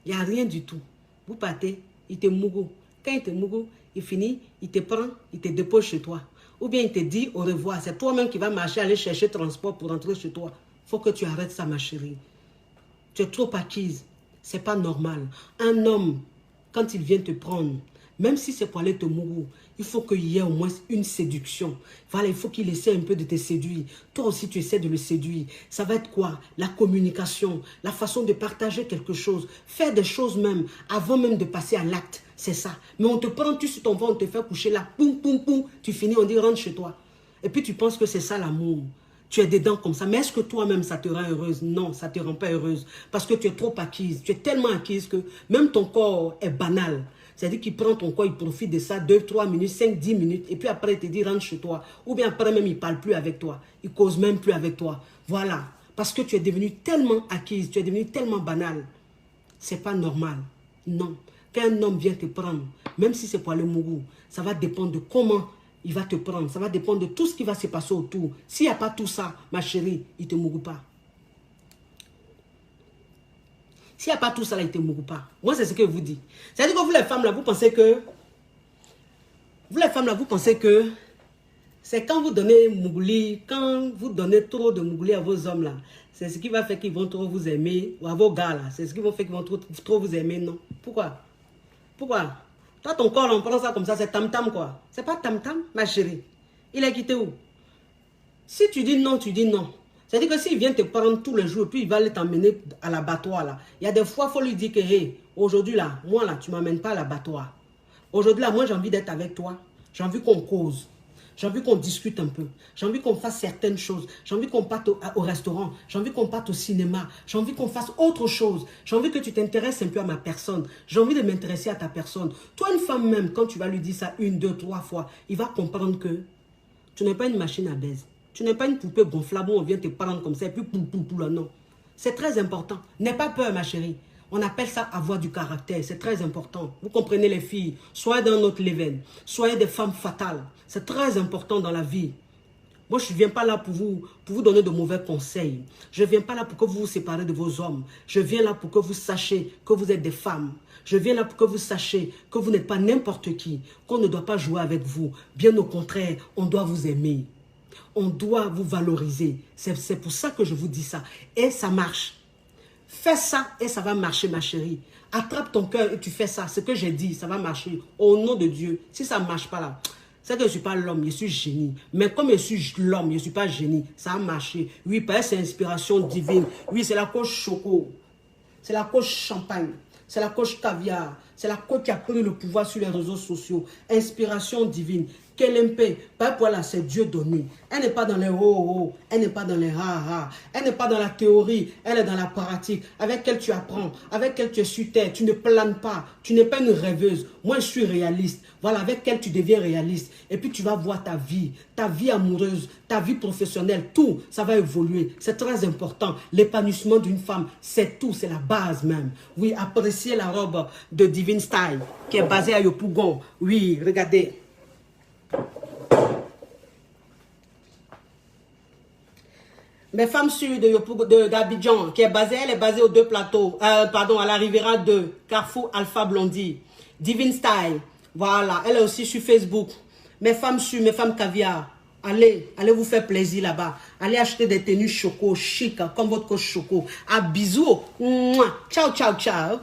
Il n'y a rien du tout. Vous partez, il te Mougou. Quand il te Mougou, il finit, il te prend, il te dépose chez toi. Ou bien il te dit au revoir. C'est toi-même qui vas marcher, aller chercher transport pour rentrer chez toi. Il faut que tu arrêtes ça, ma chérie. Tu es trop acquise. Ce n'est pas normal. Un homme, quand il vient te prendre, même si c'est pour aller te mourir, il faut qu'il y ait au moins une séduction. Voilà, il faut qu'il essaie un peu de te séduire. Toi aussi, tu essaies de le séduire. Ça va être quoi? La communication, la façon de partager quelque chose. Faire des choses même, avant même de passer à l'acte. C'est ça. Mais on te prend, tu sur ton ventre, on te fait coucher là. Poum, poum, poum. Tu finis, on dit rentre chez toi. Et puis tu penses que c'est ça l'amour. Tu es dedans comme ça. Mais est-ce que toi-même, ça te rend heureuse? Non, ça ne te rend pas heureuse. Parce que tu es trop acquise. Tu es tellement acquise que même ton corps est banal. C'est-à-dire qu'il prend ton corps, il profite de ça 2, 3 minutes, 5, 10 minutes. Et puis après, il te dit rentre chez toi. Ou bien après même, il ne parle plus avec toi. Il ne cause même plus avec toi. Voilà. Parce que tu es devenu tellement acquise. Tu es devenu tellement banal. Ce n'est pas normal. Non. Quand un homme vient te prendre, même si c'est pour aller mourir, ça va dépendre de comment il va te prendre. Ça va dépendre de tout ce qui va se passer autour. S'il n'y a pas tout ça, ma chérie, il ne te mourra pas. S'il n'y a pas tout ça, là, il ne te mourra pas. Moi, c'est ce que je vous dis. C'est-à-dire que vous, les femmes, là, vous pensez que... Vous, les femmes, là, vous pensez que... C'est quand vous donnez Mougouli, quand vous donnez trop de Mougouli à vos hommes, là, c'est ce qui va faire qu'ils vont trop vous aimer, ou à vos gars, là, c'est ce qui va faire qu'ils vont trop vous aimer, non? Pourquoi? Pourquoi? Toi, ton corps, on prend ça comme ça, c'est tam-tam, quoi. C'est pas tam-tam, ma chérie. Il est quitté où? Si tu dis non, tu dis non. C'est-à-dire que s'il vient te prendre tous les jours, puis il va aller t'emmener à l'abattoir, là. Il y a des fois, il faut lui dire que, hey, aujourd'hui, là, moi, là, tu ne m'amènes pas à l'abattoir. Aujourd'hui, là, moi, j'ai envie d'être avec toi. J'ai envie qu'on cause. J'ai envie qu'on discute un peu. J'ai envie qu'on fasse certaines choses. J'ai envie qu'on parte au restaurant. J'ai envie qu'on parte au cinéma. J'ai envie qu'on fasse autre chose. J'ai envie que tu t'intéresses un peu à ma personne. J'ai envie de m'intéresser à ta personne. Toi, une femme même, quand tu vas lui dire ça 1, 2, 3 fois, il va comprendre que tu n'es pas une machine à baiser. Tu n'es pas une poupée gonflable où on vient te prendre comme ça et puis pou, là, non. C'est très important. N'aie pas peur, ma chérie. On appelle ça avoir du caractère. C'est très important. Vous comprenez les filles. Soyez dans notre level. Soyez des femmes fatales. C'est très important dans la vie. Moi, je ne viens pas là pour vous donner de mauvais conseils. Je ne viens pas là pour que vous vous séparez de vos hommes. Je viens là pour que vous sachiez que vous êtes des femmes. Je viens là pour que vous sachiez que vous n'êtes pas n'importe qui. Qu'on ne doit pas jouer avec vous. Bien au contraire, on doit vous aimer. On doit vous valoriser. C'est pour ça que je vous dis ça. Et ça marche. Fais ça et ça va marcher, ma chérie. Attrape ton cœur et tu fais ça. Ce que j'ai dit, ça va marcher. Au nom de Dieu. Si ça ne marche pas là, c'est que je ne suis pas l'homme, je suis génie. Mais comme je suis l'homme, je ne suis pas génie. Ça a marché. Oui, parce que c'est inspiration divine. Oui, c'est la coach choco. C'est la coach champagne. C'est la coach caviar. C'est la coach qui a pris le pouvoir sur les réseaux sociaux. Inspiration divine. Kelempe, voilà, c'est Dieu donné. Elle n'est pas dans les oh, elle n'est pas dans les ha, elle n'est pas dans la théorie, elle est dans la pratique, avec elle tu apprends, avec elle tu es sur terre, tu ne planes pas, tu n'es pas une rêveuse. Moi, je suis réaliste. Voilà, avec elle tu deviens réaliste. Et puis tu vas voir ta vie amoureuse, ta vie professionnelle, tout, ça va évoluer. C'est très important. L'épanouissement d'une femme, c'est tout, c'est la base même. Oui, appréciez la robe de Divine Style, qui est basée à Yopougon. Oui, regardez. Mes femmes sûres d'Abidjan, qui est basée, elle est basée aux deux plateaux, pardon, à la Riviera 2, Carrefour Alpha Blondie, Divine Style, voilà, elle est aussi sur Facebook. Mes femmes sûres, mes femmes caviar, allez vous faire plaisir là-bas. Allez acheter des tenues choco, chic, comme votre coach choco. À bisous, ciao, ciao, ciao.